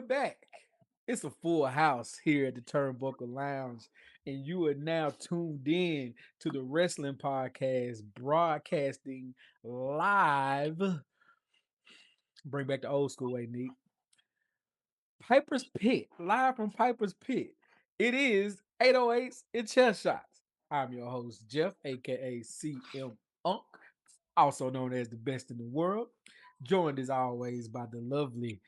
we're back. It's a full house here at the Turnbuckle Lounge, and you are now tuned in to the Wrestling Podcast, broadcasting live. Bring back the old school way, Neat. Piper's Pit, live from Piper's Pit. It is 808s and chest shots. I'm your host, Jeff, aka CM Unk, also known as the best in the world. Joined as always by the lovely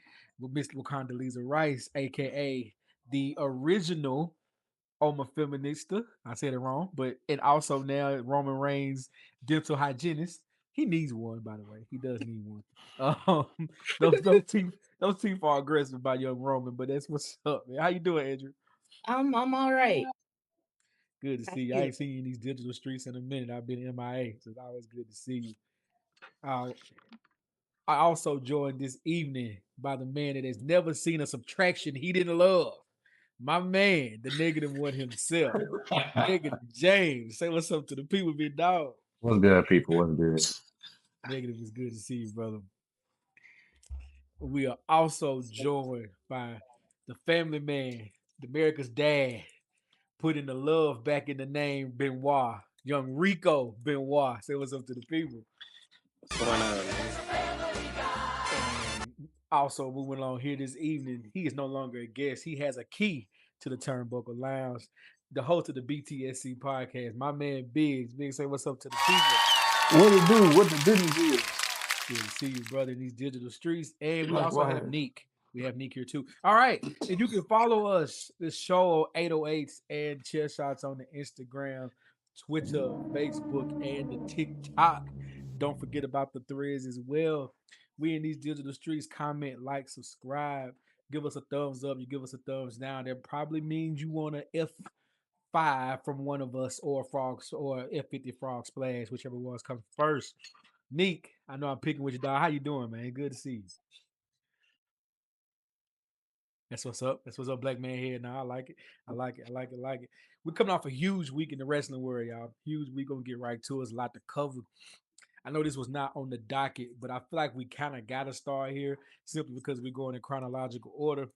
Miss Wakanda Rice, aka the original Oma Feminista. I said it wrong, but and also now Roman Reigns dental hygienist. He needs one, by the way. He does need one. Um, those teeth are aggressive by young Roman, but that's what's up, man. How you doing, Andrew? I'm all right. Good to How see you. I you? ain't seen you in these digital streets in a minute. I've been MIA, so it's always good to see you. Uh, I also joined this evening by the man that has never seen a subtraction he didn't love. My man, the negative one himself. Negative James. Say what's up to the people, big dog. What's good, people? What's good? Negative is good to see you, brother. We are also joined by the family man, the America's dad, putting the love back in the name Benoit. Young Rico Benoit. Say what's up to the people. What's going on, man? And also moving along here this evening, he is no longer a guest. He has a key to the Turnbuckle Lounge. The host of the BTSC podcast, my man Biggs. Biggs, say what's up to the people. What it do? What the business is? Good to see you, brother, in these digital streets. And we also have Likewise. Neek. We have Neek here too. All right. And you can follow us, the show 808s and Chair Shots on the Instagram, Twitter, Facebook, and the TikTok. Don't forget about the threads as well. We in these digital streets, comment, like, subscribe, give us a thumbs up. You give us a thumbs down. That probably means you want a F5 from one of us or frogs or F50 frog splash, whichever ones come first. Neek, I know I'm picking with you, dog. How you doing, man? Good to see you. That's what's up. That's what's up, black man here. Now I like it. I like it. I like it. I like it. We're coming off a huge week in the wrestling world, y'all. Huge week. Gonna get right to it. There's a lot to cover. I know this was not on the docket, but I feel like we kind of got to start here simply because we're going in chronological order.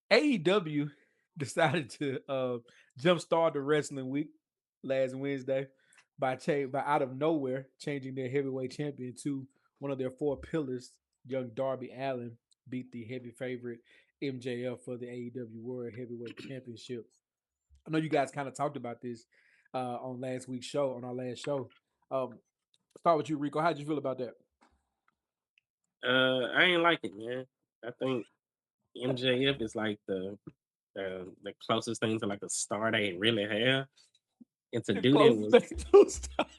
AEW decided to jumpstart the wrestling week last Wednesday by out of nowhere changing their heavyweight champion to one of their four pillars. Young Darby Allin beat the heavy favorite MJF for the AEW World Heavyweight Championship. I know you guys kind of talked about this on last week's show, on our last show. Um, start with you, Rico. How did you feel about that? I ain't like it, man. I think MJF is like the closest thing to like a star they really have. And to The do that closest was thing to start.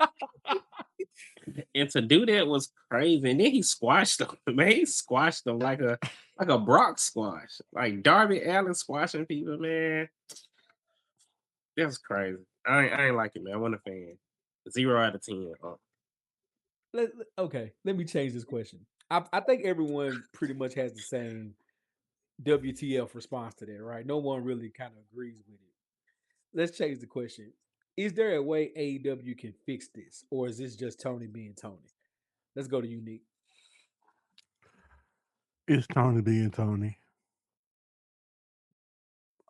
crazy. And then he squashed them. Man, he squashed them like a Brock squash. Like Darby Allin squashing people, man. That was crazy. I ain't like it, man. I wasn't a fan. 0 out of 10. Okay, let me change this question. I think everyone pretty much has the same WTF response to that, right? No one really kind of agrees with it. Let's change the question. Is there a way AEW can fix this, or is this just Tony being Tony? Let's go to Unique. It's Tony being Tony.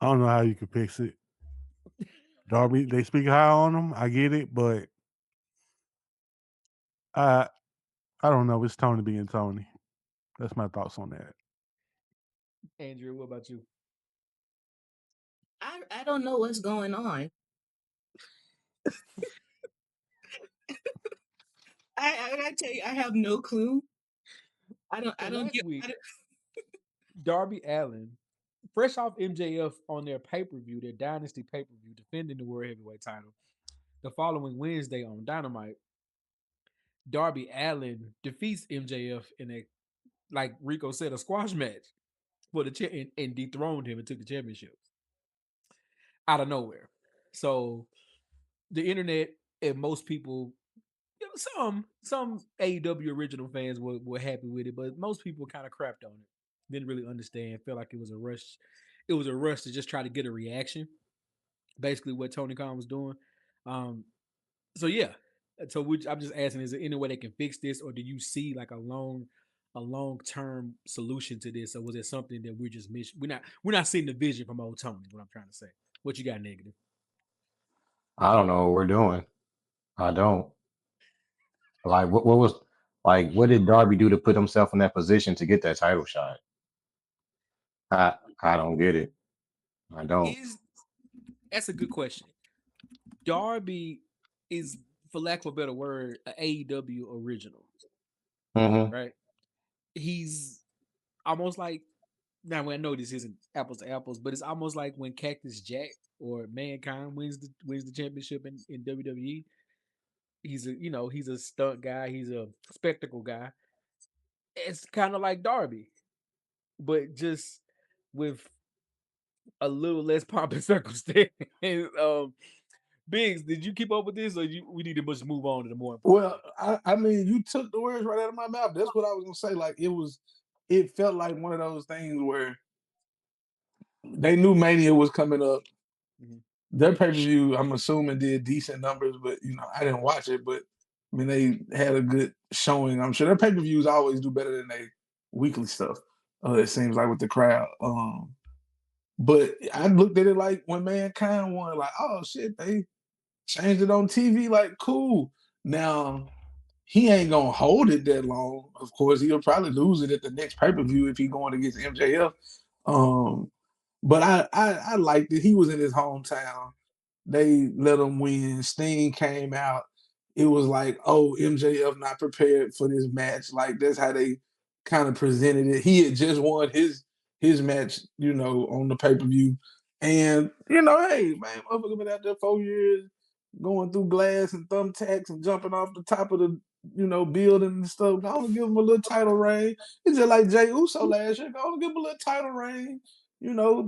I don't know how you can fix it. Darby, they speak high on him. I get it, but I I don't know. It's Tony being Tony. That's my thoughts on that. Andrew, what about you? I don't know what's going on. I gotta tell you, I have no clue. So I don't last get. week, Darby Allin, fresh off MJF on their pay per view, their Dynasty pay per view, defending the World Heavyweight title. The following Wednesday on Dynamite, Darby Allin defeats MJF in a, like Rico said, a squash match for the and dethroned him and took the championship out of nowhere. So the internet and most people, some AEW original fans were happy with it, but most people kind of crapped on it. Didn't really understand. Felt like it was a rush. It was a rush to just try to get a reaction. Basically, what Tony Khan was doing. Um, so yeah. So I'm just asking: is there any way they can fix this, or do you see like a long a long term solution to this, or was it something that we're just missing? We're not seeing the vision from old Tony. Is what I'm trying to say. What you got negative? I don't know what we're doing. I don't like what was like. What did Darby do to put himself in that position to get that title shot? I don't get it. I don't. Is That's a good question. Darby is, for lack of a better word, a AEW original, Hmm. right? He's almost like, now I know this isn't apples to apples, but it's almost like when Cactus Jack or Mankind wins the championship in WWE. He's a stunt guy, he's a spectacle guy. It's kind of like Darby, but just with a little less pomp and circumstance. um, Biggs, did you keep up with this, or we need to just move on to the more important Well, I mean, you took the words right out of my mouth. That's what I was gonna say. Like it felt like one of those things where they knew Mania was coming up. things? Their pay per view, I'm assuming, did decent numbers, but I didn't watch it. But I mean, they had a good showing. I'm sure their pay per views always do better than they weekly stuff. It seems like with the crowd. But I looked at it like when Mankind won, like, oh shit, they changed it on TV. Like, cool. Now he ain't gonna hold it that long. Of course, he'll probably lose it at the next pay per view if he going against MJF. Um, but I liked it. He was in his hometown. They let him win. Sting came out. It was like, oh, MJF not prepared for this match. Like that's how they kind of presented it. He had just won his match, on the pay per view, and hey man, motherfucker been out there 4 years, going through glass and thumbtacks and jumping off the top of the building and stuff. Gonna give him a little title reign. It's just like Jay Uso last year. Gonna give him a little title reign.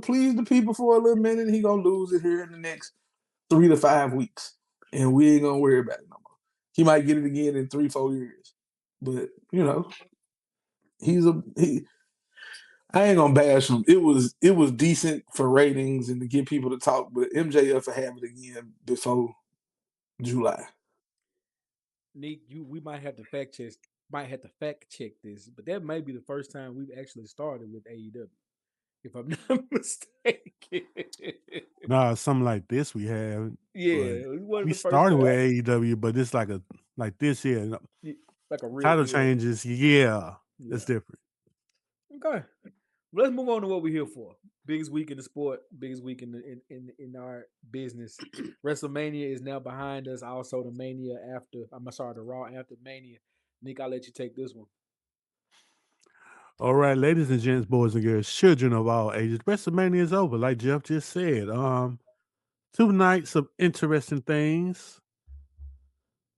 Please the people for a little minute. He gonna lose it here in the next 3 to 5 weeks, and we ain't gonna worry about it no more. He might get it again in 3-4 years, but he. I ain't gonna bash him. It was decent for ratings and to get people to talk, but MJF will have it again before July. Nick, we might have to fact check this, but that may be the first time we've actually started with AEW, if I'm not mistaken. Nah, something like this we have, Yeah, but it was one of we the first started ones. with AEW, but it's like this here. Like a real Title deal. changes, yeah, Yeah. it's different. Okay. Well, let's move on to what we're here for. Biggest week in the sport, biggest week in our business. WrestleMania is now behind us. Also, the Raw after Mania. Nick, I'll let you take this one. All right, ladies and gents, boys and girls, children of all ages, WrestleMania is over, like Jeff just said. 2 nights of interesting things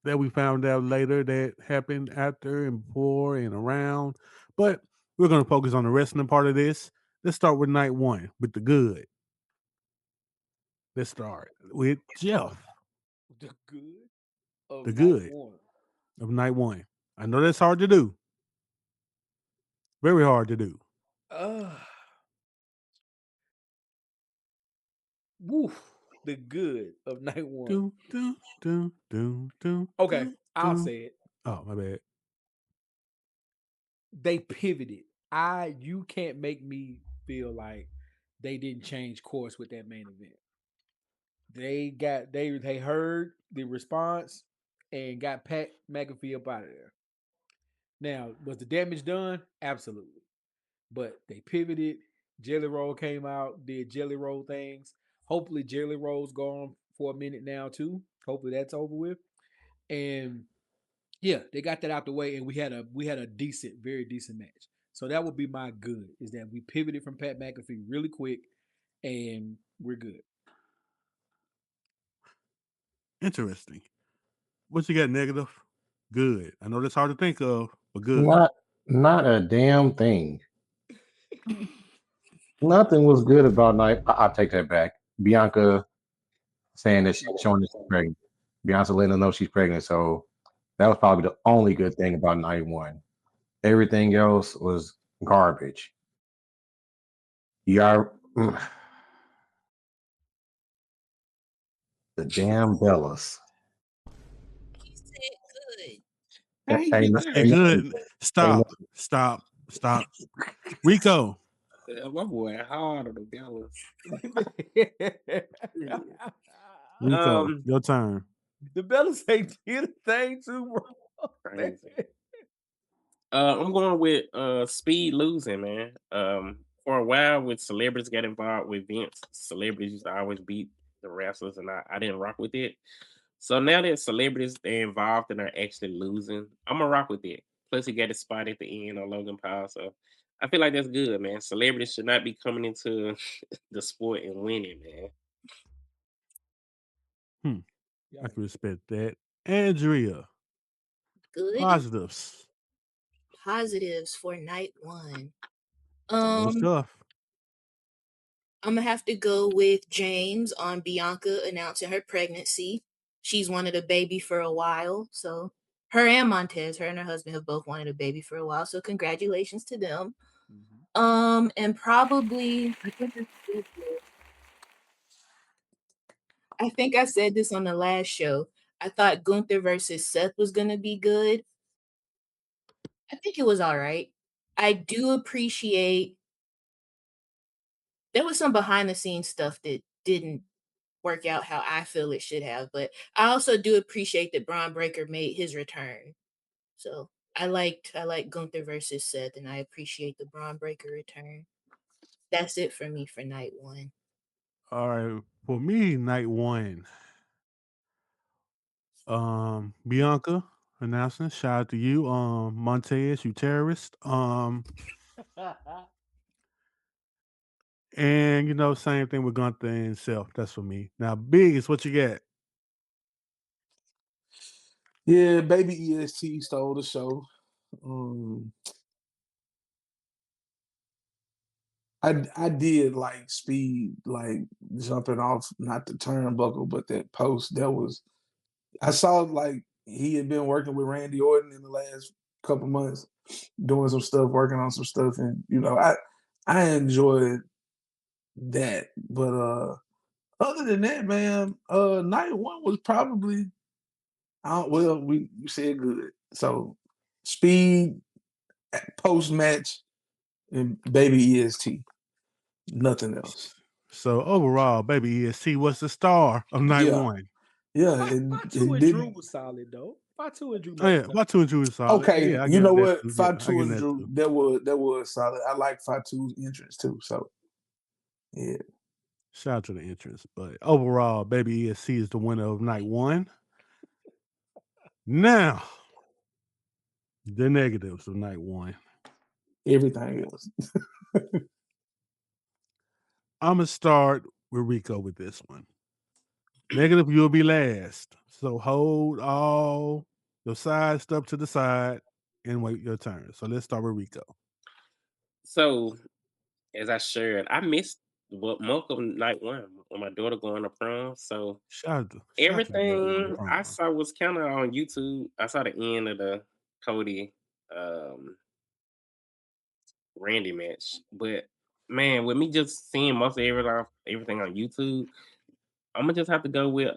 that we found out later that happened after and before and around. But we're going to focus on the wrestling part of this. Let's start with night one, with the good. Let's start with Jeff, The good of the night good one. of night one. I know that's hard to do. Very hard to do. Uh Woof. The good of night one. Do, do, do, do, do, Okay, do, I'll do. say it. Oh, my bad. They pivoted. You can't make me feel like they didn't change course with that main event. They heard the response and got Pat McAfee up out of there. Now, was the damage done? Absolutely. But they pivoted. Jelly Roll came out, did Jelly Roll things. Hopefully Jelly Roll's gone for a minute now too. Hopefully that's over with. And yeah, they got that out the way, and we had a decent, very decent match. So that would be my good, is that we pivoted from Pat McAfee really quick, and we're good. Interesting. What you got negative? Good. I know that's hard to think of, but good. Not a damn thing. Nothing was good about night. I take that back. Bianca saying that she's showing that she's pregnant. Bianca letting her know she's pregnant. So that was probably the only good thing about night one. Everything else was garbage. You are the damn Bellas. He said good. How he Ain't, get no- there? Hey, ain't, good. nothing- Stop. nothing. Stop. Rico. My boy hard on the balance. Rico, Um, your turn. The Bellas ain't did a thing too, bro. crazy. I'm going with Speed losing, man. For a while, with celebrities get involved with events, celebrities used to always beat the wrestlers, and I didn't rock with it. So now that celebrities they're involved and are actually losing, I'm gonna rock with it. Plus, he got a spot at the end on Logan Paul, so I feel like that's good, man. Celebrities should not be coming into the sport and winning, man. I Yeah. can respect that. Andrea, Good positives. positives for night one. Good Um, stuff. I'm gonna have to go with James on Bianca announcing her pregnancy. She's wanted a baby for a while, so her and Montez, her and her husband have both wanted a baby for a while. So congratulations to them. Mhm. And probably I think I said this on the last show. I thought Gunther versus Seth was gonna be good. I think it was all right. I do appreciate there was some behind the scenes stuff that didn't work out how I feel it should have, but I also do appreciate that Braun Breaker made his return. So I like Gunther versus Seth, and I appreciate the Braun Breaker return. That's it for me for night one. All right. For me, night one. Bianca announcing. Shout out to you. Montez, you terrorist. And same thing with Gunther and Self. That's for me. Now, Big is what you got. Yeah, baby EST stole the show. Um, I did like Speed, like jumping off not the turnbuckle, but that post. That was I saw like he had been working with Randy Orton in the last couple months, doing some stuff, working on some stuff, and I enjoyed that. But other than that, man, night one was probably well, you said good. So Speed post match and baby EST. Nothing else. So overall, baby ESC was the star of night Yeah. one. Yeah. Fatu It and Drew didn't. was solid though. Fatu and Drew Oh made yeah, it. Fatu and Drew is solid. Okay, Yeah, I you give know it that what? too. Yeah, I Fatu give it and that Drew, too. that was solid. I like Fatu's entrance too. So yeah. Shout out to the entrance. But overall, baby ESC is the winner of night one. Now, the negatives of night one. Everything else. I'm gonna start with Rico with this one. Negative, you'll be last. So hold all your side stuff to the side and wait your turn. So let's start with Rico. So as I shared, I missed what month of night one when my daughter going to prom. So Shout out to the girl going to everything I prom. saw was kind of on YouTube. I saw the end of the Cody Randy match, but man, with me just seeing most of everything on YouTube, I'm gonna just have to go with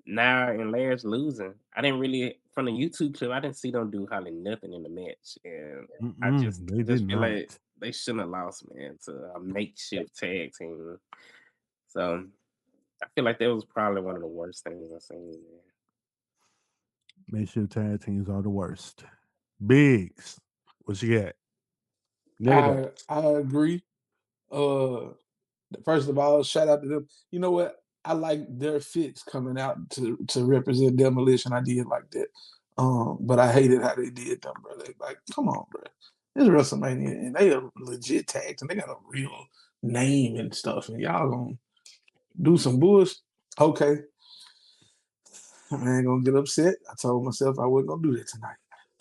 Nair and Lash losing. I didn't really from the YouTube clip. I didn't see them do hardly nothing in the match, and I They did just feel like not. they shouldn't have lost, man, to a makeshift tag team. So I feel like that was probably one of the worst things I've seen. Man. Make sure tag teams are the worst. Bigs, what you got? Negative. I agree. Uh First of all, shout out to them. You know what? I like their fits coming out to represent Demolition. I did like that. But I hated how they did them, bro. They, like, come on, bro. It's WrestleMania and they are legit tags and they got a real name and stuff. And y'all gonna do some bullshit. Okay. I ain't gonna get upset. I told myself I wasn't gonna do that tonight.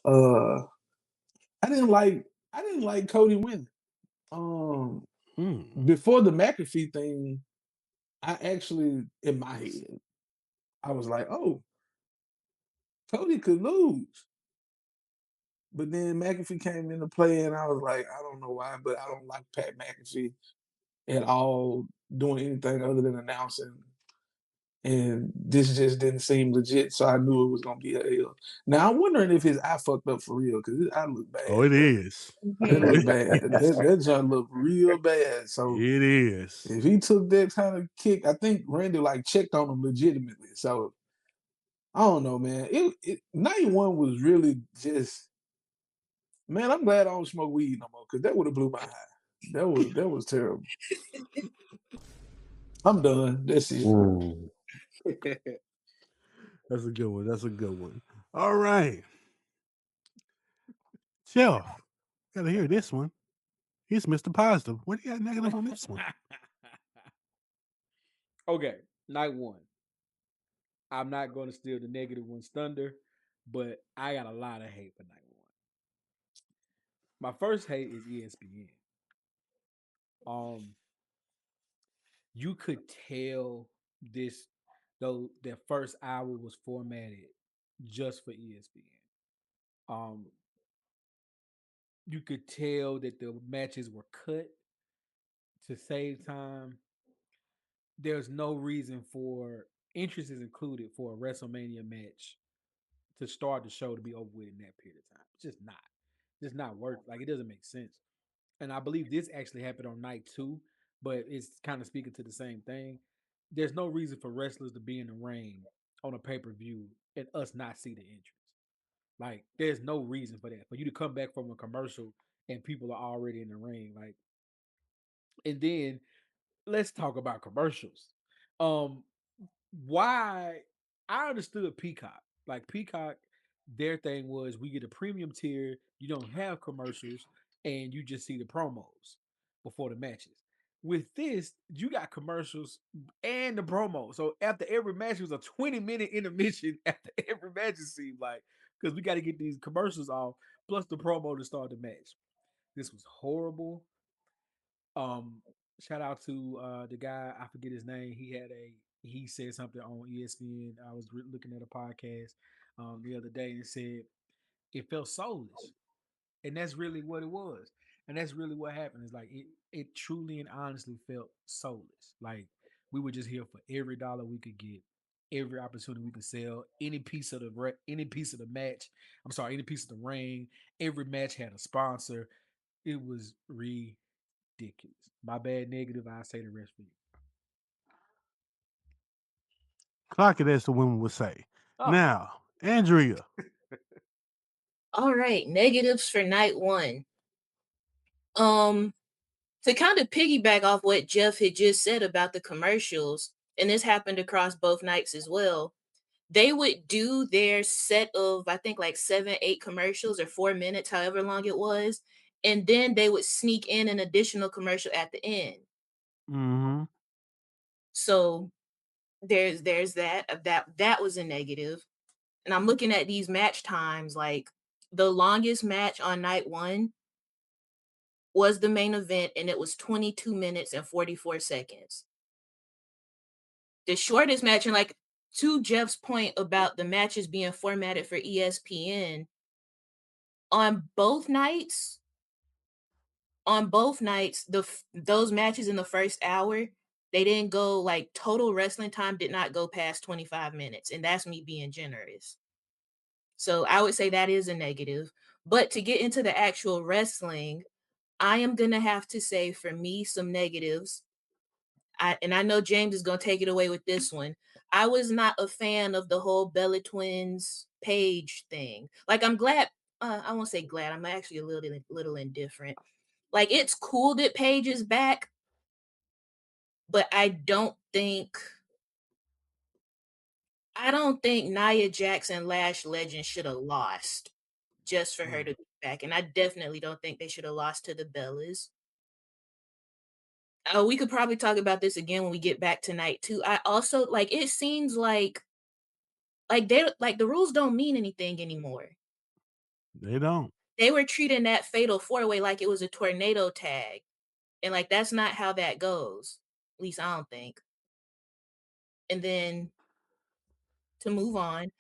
Uh I didn't like Cody winning. Um Before the McAfee thing, I actually in my head, I was like, oh, Cody could lose. But then McAfee came into play and I was like, I don't know why, but I don't like Pat McAfee at all doing anything other than announcing and this just didn't seem legit, so I knew it was gonna be a L. Now I'm wondering if his eye fucked up for real because his eye looked Oh, bad, it bro. is. It Oh, Mhm. looked it bad. is. That junk looked real bad. So It is. if he took that kind of kick, I think Randy like checked on him legitimately. So I don't know, man. Night one was really just, man. I'm glad I don't smoke weed no more because that would have blew my high. That was terrible. I'm done. That's it. Ooh. That's a good one. That's a good one. All right. Jeff, gotta hear this one. He's Mr. Positive. What do you got negative on this one? Okay, night one. I'm not going to steal the negative one's thunder, but I got a lot of hate for night one. My first hate is ESPN. Um, you could tell this though their first hour was formatted just for ESPN. You could tell that the matches were cut to save time. There's no reason for interest is included for a WrestleMania match to start the show to be over with in that period of time. It's just not. It's not worth. Like it doesn't make sense. And I believe this actually happened on night two, but it's kind of speaking to the same thing. There's no reason for wrestlers to be in the ring on a pay per view and us not see the entrance. Like, there's no reason for that. For you to come back from a commercial and people are already in the ring. Like, and then let's talk about commercials. Um, why I understood Peacock. Like Peacock, their thing was we get a premium tier, you don't have commercials, and you just see the promos before the matches. With this, you got commercials and the promo. So after every match, it was a 20-minute intermission after every match, it seemed like. Because we got to get these commercials off, plus the promo to start the match. This was horrible. Um, Shout out to the guy, I forget his name. He said something on ESPN. I was looking at a podcast the other day and said it felt soulless, and that's really what it was, and that's really what happened. Is like it truly and honestly felt soulless. Like we were just here for every dollar we could get, every opportunity we could sell, any piece of the match. I'm sorry, any piece of the ring. Every match had a sponsor. It was ridiculous. My bad negative. I say the rest for you. Clock it, as the women would say. Oh. Now, Andrea. All right, negatives for night one. Um, to kind of piggyback off what Jeff had just said about the commercials, and this happened across both nights as well. They would do their set of, I think, like 7, 8 commercials or 4 minutes, however long it was, and then they would sneak in an additional commercial at the end. Mm-hmm. So there's that was a negative. And I'm looking at these match times, like the longest match on night one was the main event, and it was 22 minutes and 44 seconds. The shortest match, and like to Jeff's point about the matches being formatted for ESPN, on both nights, those matches in the first hour, they didn't go like total wrestling time did not go past 25 minutes, and that's me being generous. So I would say that is a negative. But to get into the actual wrestling, I am gonna have to say for me some negatives. I know James is gonna take it away with this one. I was not a fan of the whole Bella Twins Paige thing. Like I'm glad, I won't say glad. I'm actually a little indifferent. Like it's cool that Paige is back, but I don't think Nia Jackson Lash Legend should have lost just for her to be back. And I definitely don't think they should have lost to the Bellas. We could probably talk about this again when we get back tonight too. I also like it seems like they like the rules don't mean anything anymore. They don't. They were treating that fatal four-way like it was a tornado tag. And like that's not how that goes. At least I don't think. And then to move on,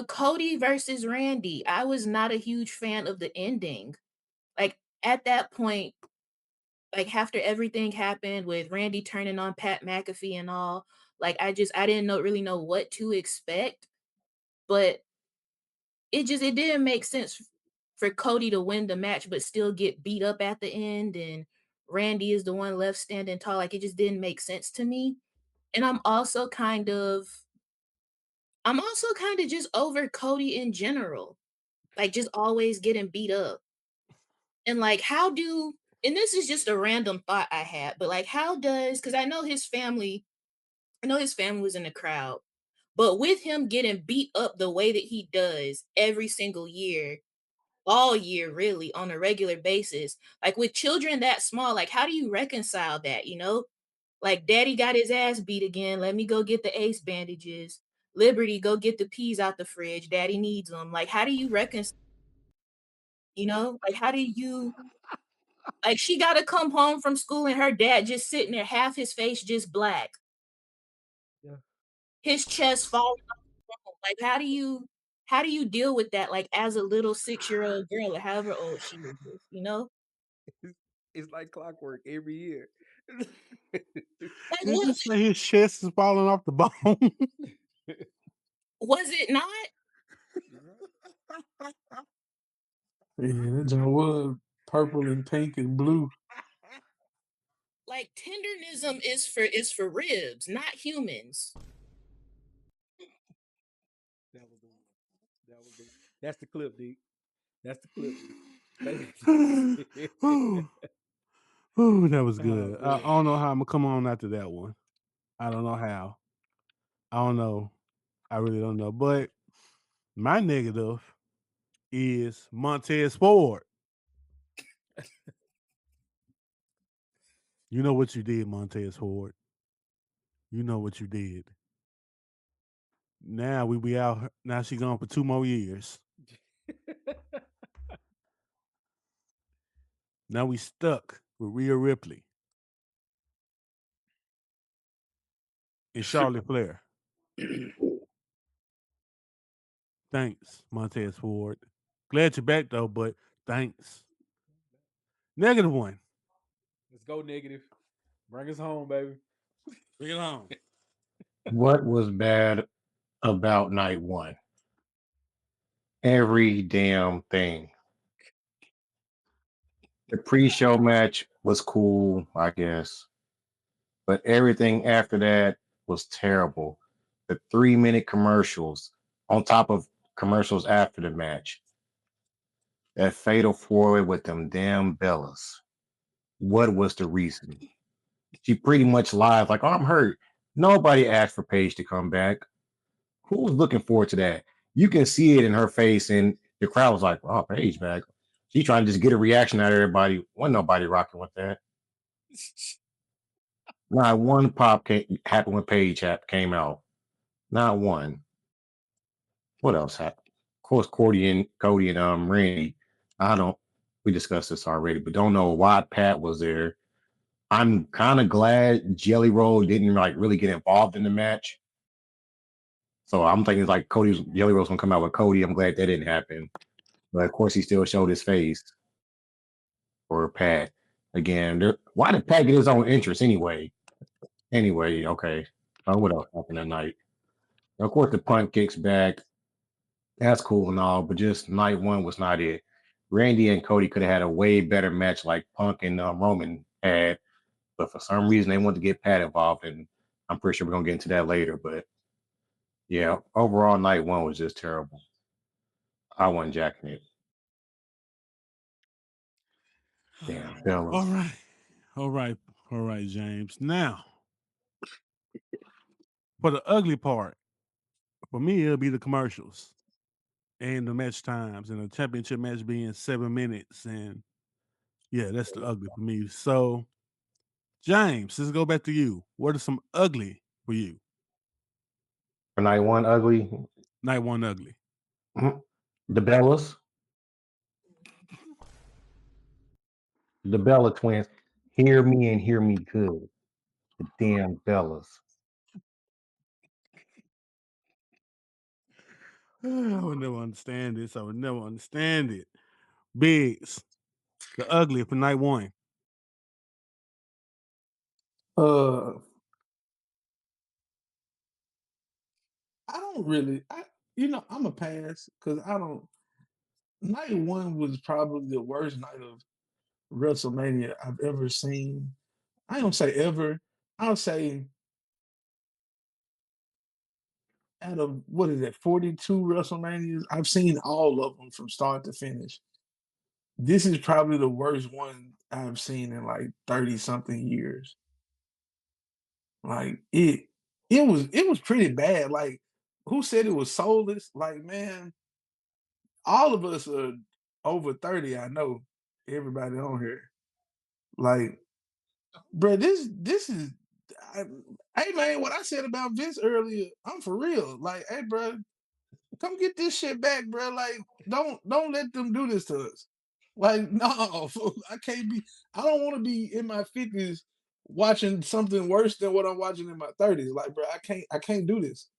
Cody versus Randy. I was not a huge fan of the ending. Like at that point, like after everything happened with Randy turning on Pat McAfee and all, Like I didn't really know what to expect, but it didn't make sense for Cody to win the match but still get beat up at the end, and Randy is the one left standing tall. Like it just didn't make sense to me. And I'm also kind of just over Cody in general. Like just always getting beat up. And like and this is just a random thought I had, but like cuz I know his family was in the crowd. But with him getting beat up the way that he does every single year, all year really on a regular basis, like with children that small, like how do you reconcile that, you know? Like daddy got his ass beat again. Let me go get the ace bandages. Liberty, go get the peas out the fridge. Daddy needs them. Like, how do you reconcile? You know, like how do you like she got to come home from school and her dad just sitting there, half his face just black, Yeah. his chest falling off the bone. Like, how do you deal with that? Like as a little 6-year-old girl or however old she is, you know? It's like clockwork every year. Like Did what you say his chest is falling off the bone? was it not? Yeah, that joint was purple and pink and blue. Like tendernism is for ribs, not humans. That was the one. That was the. That's the clip, D. That's the clip. Ooh, ooh, that was Oh good. I man. don't know how I'm gonna come on after that one. I don't know how. I don't know. I really don't know. But my negative is Montez Ford. You know what you did, Montez Ford. You know what you did. Now we be out. Now she gone for 2 more years. Now we stuck with Rhea Ripley and Charlotte Flair. Thanks, Montez Ford. Glad you're back though, but thanks. Negative one. Let's go negative. Bring us home, baby. Bring it on. What was bad about night one? Every damn thing. The pre-show match was cool, I guess, but everything after that was terrible. The 3-minute commercials on top of commercials after the match. That fatal four-way with them damn Bellas. What was the reason? She pretty much lied like, "Oh, I'm hurt." Nobody asked for Paige to come back. Who was looking forward to that? You can see it in her face, and the crowd was like, "Oh, Paige back." She trying to just get a reaction out of everybody. Wasn't nobody rocking with that. Not one happened when Paige came out. Not one. What else happened? Of course, Cody and Randy. I don't. We discussed this already, but don't know why Pat was there. I'm kind of glad Jelly Roll didn't like really get involved in the match. So I'm thinking like Jelly Roll's gonna come out with Cody. I'm glad that didn't happen. But of course, he still showed his face for Pat. Again, why did Pat get his own interest anyway? Anyway, okay. What else happened that night? Of course, the punt kicks back. That's cool and all, but just night one was not it. Randy and Cody could have had a way better match like Punk and Roman had, but for some reason they wanted to get Pat involved, and I'm pretty sure we're gonna get into that later. But yeah, overall, night one was just terrible. I wasn't jacking it. Damn, All fellas. right. All right. All right, James. Now, for the ugly part, for me, it'll be the commercials and the match times and the championship match being 7 minutes. And yeah, that's the ugly for me. So, James, let's go back to you. What are some ugly for you? For night one, ugly. Night one ugly. Mhm. The Bellas, the Bella twins. Hear me and hear me good. The damn Bellas. I would never understand this. I would never understand it. Biggs, the ugly for night one. Uh, I don't really. I'm a pass because I don't. Night one was probably the worst night of WrestleMania I've ever seen. I don't say ever. I'll say out of what is it, 42 WrestleManias, I've seen all of them from start to finish. This is probably the worst one I've seen in like 30 something years. Like it was pretty bad. Like who said it was soulless? Like, man, all of us are over 30. I know everybody on here. Like, bro, this is I, hey man, what I said about Vince earlier, I'm for real. Like, hey, bro, come get this shit back, bro. Like, don't let them do this to us. Like, no, I can't be. I don't want to be in my 50s watching something worse than what I'm watching in my 30s. Like, bro, I can't do this.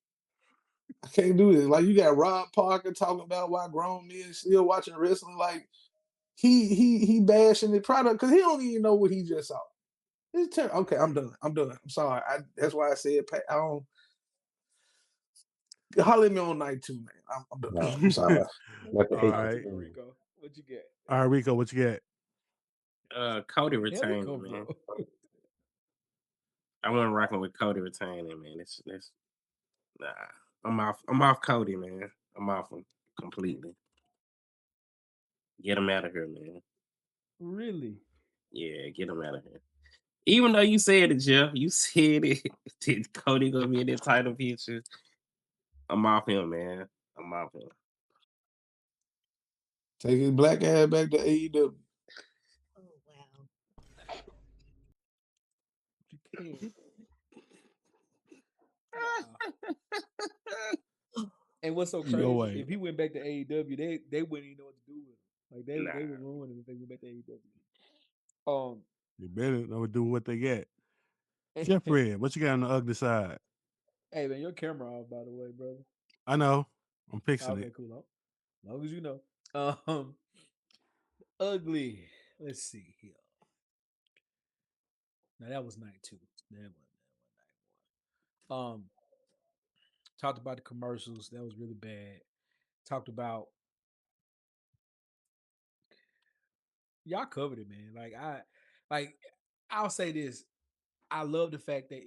I can't do this. Like, you got Rob Parker talking about why grown men still watching wrestling. Like, he bashing the product because he don't even know what he just saw. It's terrible. Okay, I'm done. I'm done. I'm sorry. That's why I said I don't. Holler at me on night two, man. I'm done. No, I'm sorry. let the All hate right. continue. Rico, what you get? All right, Rico, what you got? Cody Hell, it retaining, come man. from. I wasn't rocking with Cody retaining, man. It's nah. I'm off Cody, man. I'm off him completely. Get him out of here, man. Really? Yeah, get him out of here. Even though you said it, Jeff, you said it. Did Cody gonna be in that title picture? I'm off him, man. I'm off him. Take his black ass back to AEW. Oh wow. You can't. Nah. And what's so Oh, No crazy? way. If he went back to AEW, they wouldn't even know what to do with him. Like they Nah. would ruin him if they went back to AEW. You better know do what they get. Hey Jeffrey, what you got on the ugly side? man, your camera off, by the way, brother. I know. I'm fixing Okay, it. cool. As long as you know. Um, ugly. Let's see here. Now that was night two. That was night one. Talked about the commercials. That was really bad. Talked about y'all covered it, man. Like I'll say this. I love the fact that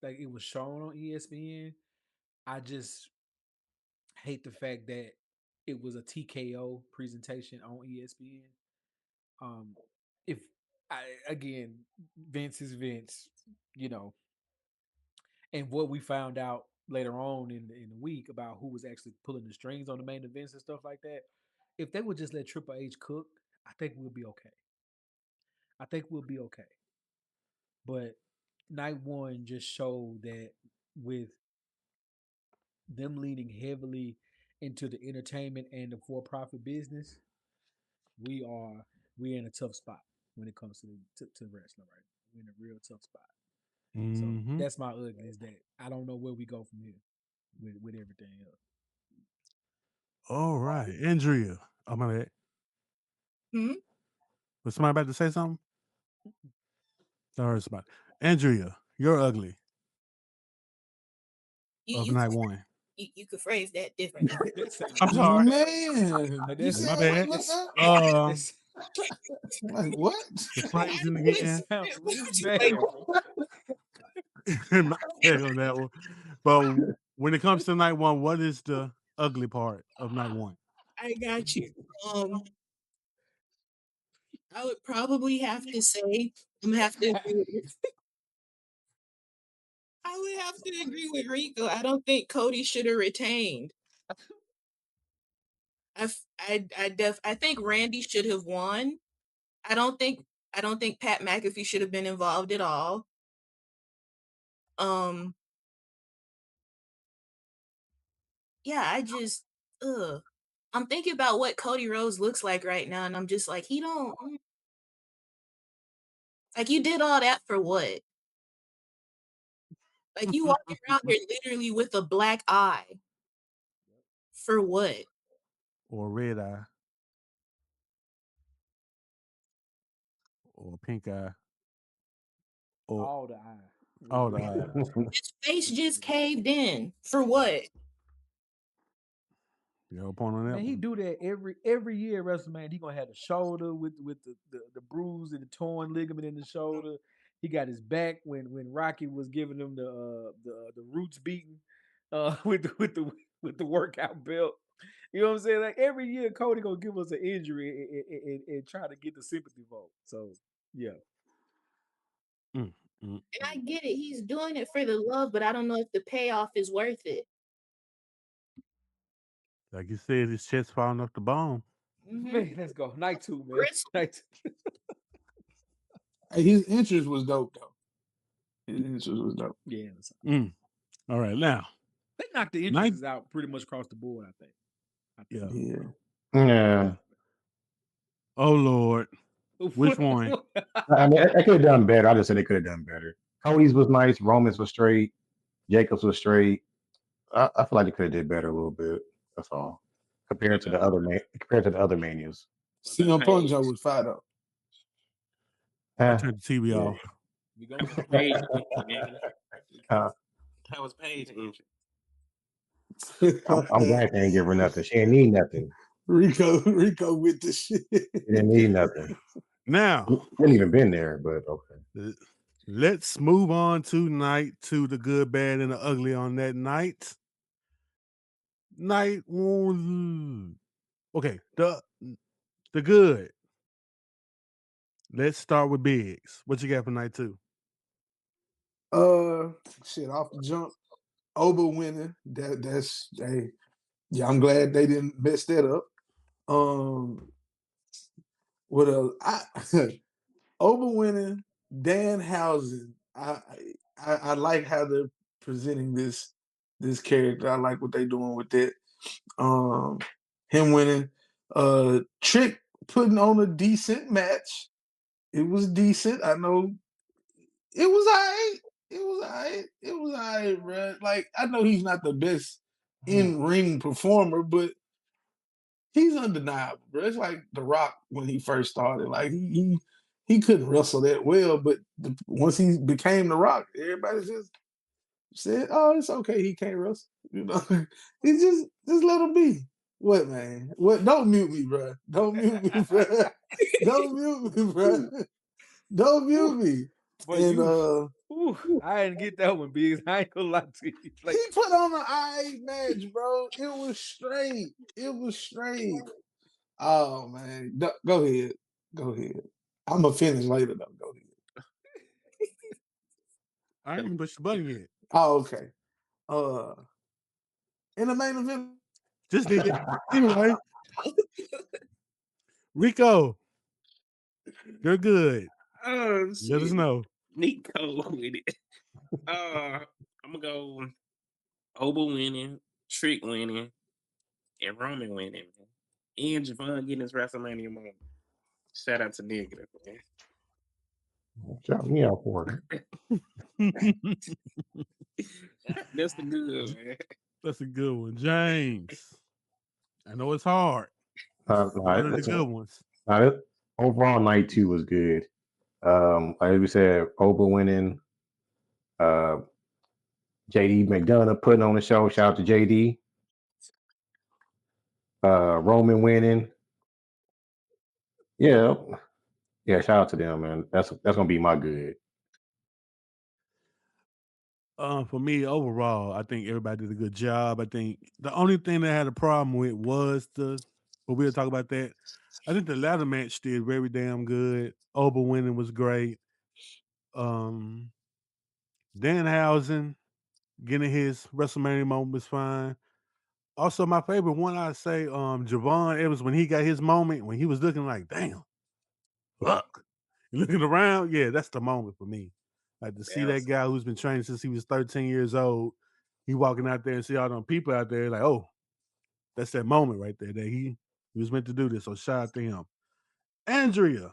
like it was shown on ESPN. I just hate the fact that it was a TKO presentation on ESPN. Um, if again, Vince is Vince, you know, and what we found out later on in the week about who was actually pulling the strings on the main events and stuff like that. If they would just let Triple H cook, I think we'll be okay. I think we'll be okay. But night one just showed that with them leaning heavily into the entertainment and the for-profit business, we're in a tough spot when it comes to wrestling. Right, we're in a real tough spot. So Mm-hmm. that's my ugly is that I don't know where we go from here with everything else. All right. Andrea. Oh, my bad. hmm? Was somebody about to say something? I heard somebody. Andrea, you're ugly You of you night could one. you could phrase that differently. That say I'm you sorry. Man, like you that's My said what? bad. Look it's, up. it's Like what? The I phrasing it again. sounds really like, bad, bro. My bad on that one. But when it comes to night one, what is the ugly part of night one? I got you. I would probably have to say I'm gonna have to agree with I would have to agree with Rico. I don't think Cody should have retained. I think Randy should have won. I don't think I don't think Pat McAfee should have been involved at all. Um yeah, I just I'm thinking about what Cody Rhodes looks like right now, and I'm just like, he don't like you did all that for what? Like you walking around here literally with a black eye. For what? Or red eye or pink eye or All the eye. all the Red eye. eye. His face just caved in. For what? You have a point on that Man, he one? do that every year at WrestleMania. He gonna have the shoulder with the bruise and the torn ligament in the shoulder. He got his back when Rocky was giving him the roots beating with the workout belt. You know what I'm saying? Like every year, Cody gonna give us an injury and try to get the sympathy vote. So yeah, Mm, mm, And I mm. get it. He's doing it for the love, but I don't know if the payoff is worth it. Like you said, his chest falling off the bone. man, let's go night 2, man. Bristol. Night 2. Hey, his interest was dope though. His interest was dope. Yeah, All right, now they knocked the night. entrances out pretty much across the board. I think. Yeah. Yeah. Yeah. Oh Lord, which one? I mean, they could have done better. I just said they could have done better. Cody's was nice. Roman's was straight. Jacobs was straight. I feel like they could have did better a little bit. That's all. Compared to the other manias. CM Punk joke was fire though. I Eh, turned the TV yeah. off. We gonna see. Paige injury, man. Uh, That was Paige injury. I'm glad they didn't give her nothing. She didn't need nothing. Rico with the shit. She didn't need nothing. Now, Didn't even been there, but okay. let's move on to night 2, the good, bad, and the ugly on that night. Night 1. Okay, the good. Let's start with Biggs. What you got for night 2? Shit off the jump. Oba winning. That's hey. Yeah, I'm glad they didn't mess that up. What else? Oba winning. Danhausen. I like how they're presenting this character. I like what they're doing with it. Him winning. Trick putting on a decent match. It was decent. I know it was alright. It was alright, bro. Like I know he's not the best in ring performer, but he's undeniable, bro. It's like The Rock when he first started. Like he couldn't wrestle that well, but once he became The Rock, everybody just said, "Oh, it's okay. He can't wrestle." You know, he just let him be. What man? What? Don't mute me, bro. Don't mute me, bro. Don't mute me, bro. Don't mute me. But And I didn't get that one, Biggs. I ain't gonna lie to you. Like, he put on an eye match, bro. It was straight. It was straight. Oh man, go ahead. Go ahead. I'm gonna finish later though. Go ahead. I ain't even pushed the button yet. Oh, okay. In the main event, Just did it. Anyway, Rico, you're good. Oh Let us shit. know. Nico with it. I'm gonna go Oba winning, Trick winning, and Roman winning. And Javon getting his WrestleMania moment. Shout out to Negative, man. Shout me out for it. That's the good, man. That's a good one. James. I know it's hard. One of the good ones. Overall, night 2 was good. Like we said, Oba winning. JD McDonough putting on the show. Shout out to JD. Roman winning. Yeah, shout out to them, man. That's gonna be my good. For me, overall, I think everybody did a good job. I think the only thing that I had a problem with was but we'll talk about that. I think the ladder match did very damn good. Oba winning was great. Danhausen getting his WrestleMania moment was fine. Also, my favorite one, I'd say, Javon Evans, when he got his moment, when he was looking like, damn, fuck. Looking around, yeah, that's the moment for me. Like to see that guy who's been training since he was 13 years old, he walking out there and see all them people out there, like, oh, that's that moment right there that he was meant to do this. So shout out to him. Andrea,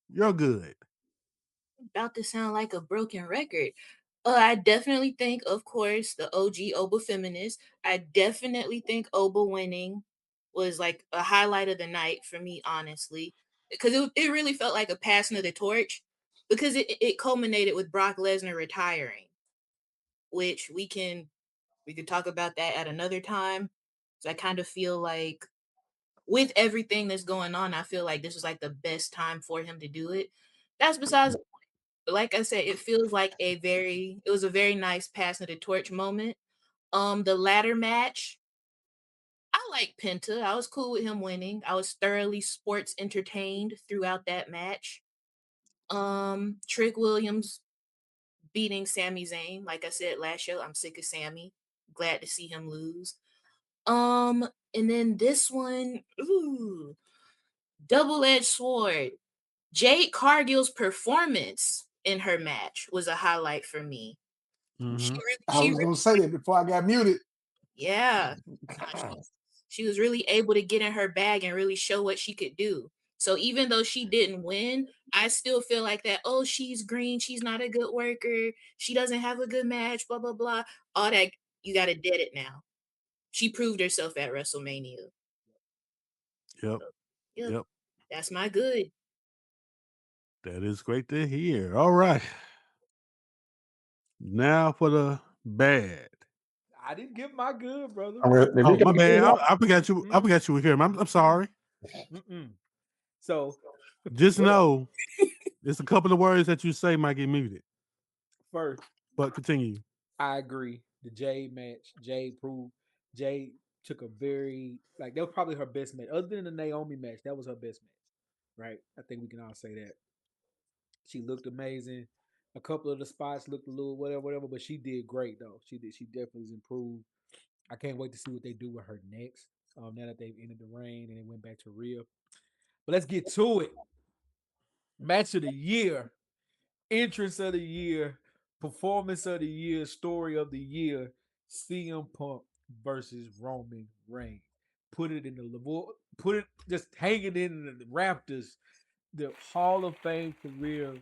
you're good. About to sound like a broken record. I definitely think, of course, the OG Oba feminist. I definitely think Oba winning was like a highlight of the night for me, honestly, because it really felt like a passing of the torch because it culminated with Brock Lesnar retiring, which we could talk about that at another time. So I kind of feel like with everything that's going on, I feel like this was like the best time for him to do it. That's besides the point. But like I said, it feels like it was a very nice passing of the torch moment. The ladder match, I like Penta. I was cool with him winning. I was thoroughly sports entertained throughout that match. Trick Williams beating Sami Zayn. Like I said last show, I'm sick of Sami. Glad to see him lose. And then this one, ooh, double-edged sword. Jade Cargill's performance in her match was a highlight for me. Mm-hmm. I was gonna say that before I got muted. Yeah. She was really able to get in her bag and really show what she could do. So even though she didn't win, I still feel like that, oh, she's green, she's not a good worker, she doesn't have a good match, blah, blah, blah. All that, you got to dead it now. She proved herself at WrestleMania. Yep. Yep. Yep. That's my good. That is great to hear. All right. Now for the bad. I didn't give my good, brother. Oh, my bad. I forgot you. I forgot you were here. I'm sorry. Mm-mm. So Just know it's a couple of words that you say might get muted. first, But continue. I agree. The Jade match, Jade proved Jade took a very like that was probably her best match. Other than the Naomi match, that was her best match. Right? I think we can all say that. She looked amazing. A couple of the spots looked a little whatever, but she did great though. She did. She definitely has improved. I can't wait to see what they do with her next. Now that they've ended the reign and they went back to Rhea. But let's get to it. Match of the year, entrance of the year, performance of the year, story of the year. CM Punk versus Roman Reigns. Put it in the put it just hanging in the rafters. The Hall of Fame career,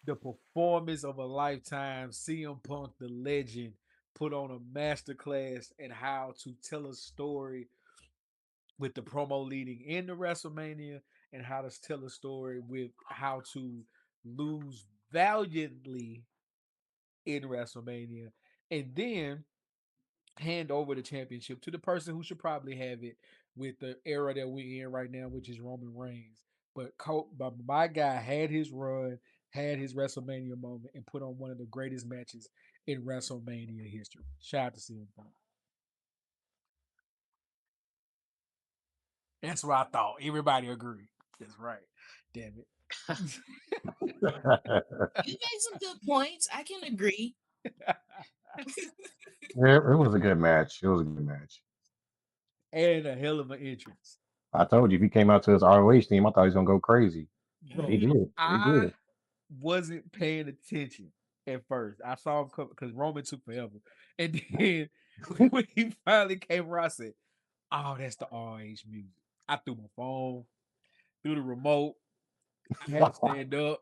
the performance of a lifetime. CM Punk, the legend, put on a masterclass in how to tell a story with the promo leading into WrestleMania and how to tell a story with how to lose valiantly in WrestleMania and then hand over the championship to the person who should probably have it with the era that we're in right now, which is Roman Reigns. But my guy had his run, had his WrestleMania moment, and put on one of the greatest matches in WrestleMania history. Shout out to CM Punk. That's what I thought. Everybody agreed. That's right. Damn it. You made some good points. I can agree. Yeah, it was a good match. It was a good match. And a hell of an entrance. I told you if he came out to his ROH team, I thought he was gonna go crazy. Bro, He did. He I did. wasn't paying attention at first. I saw him come because Roman took forever. And then when he finally came around, I said, oh, that's the RH music. I threw my phone, threw the remote. I had to stand up.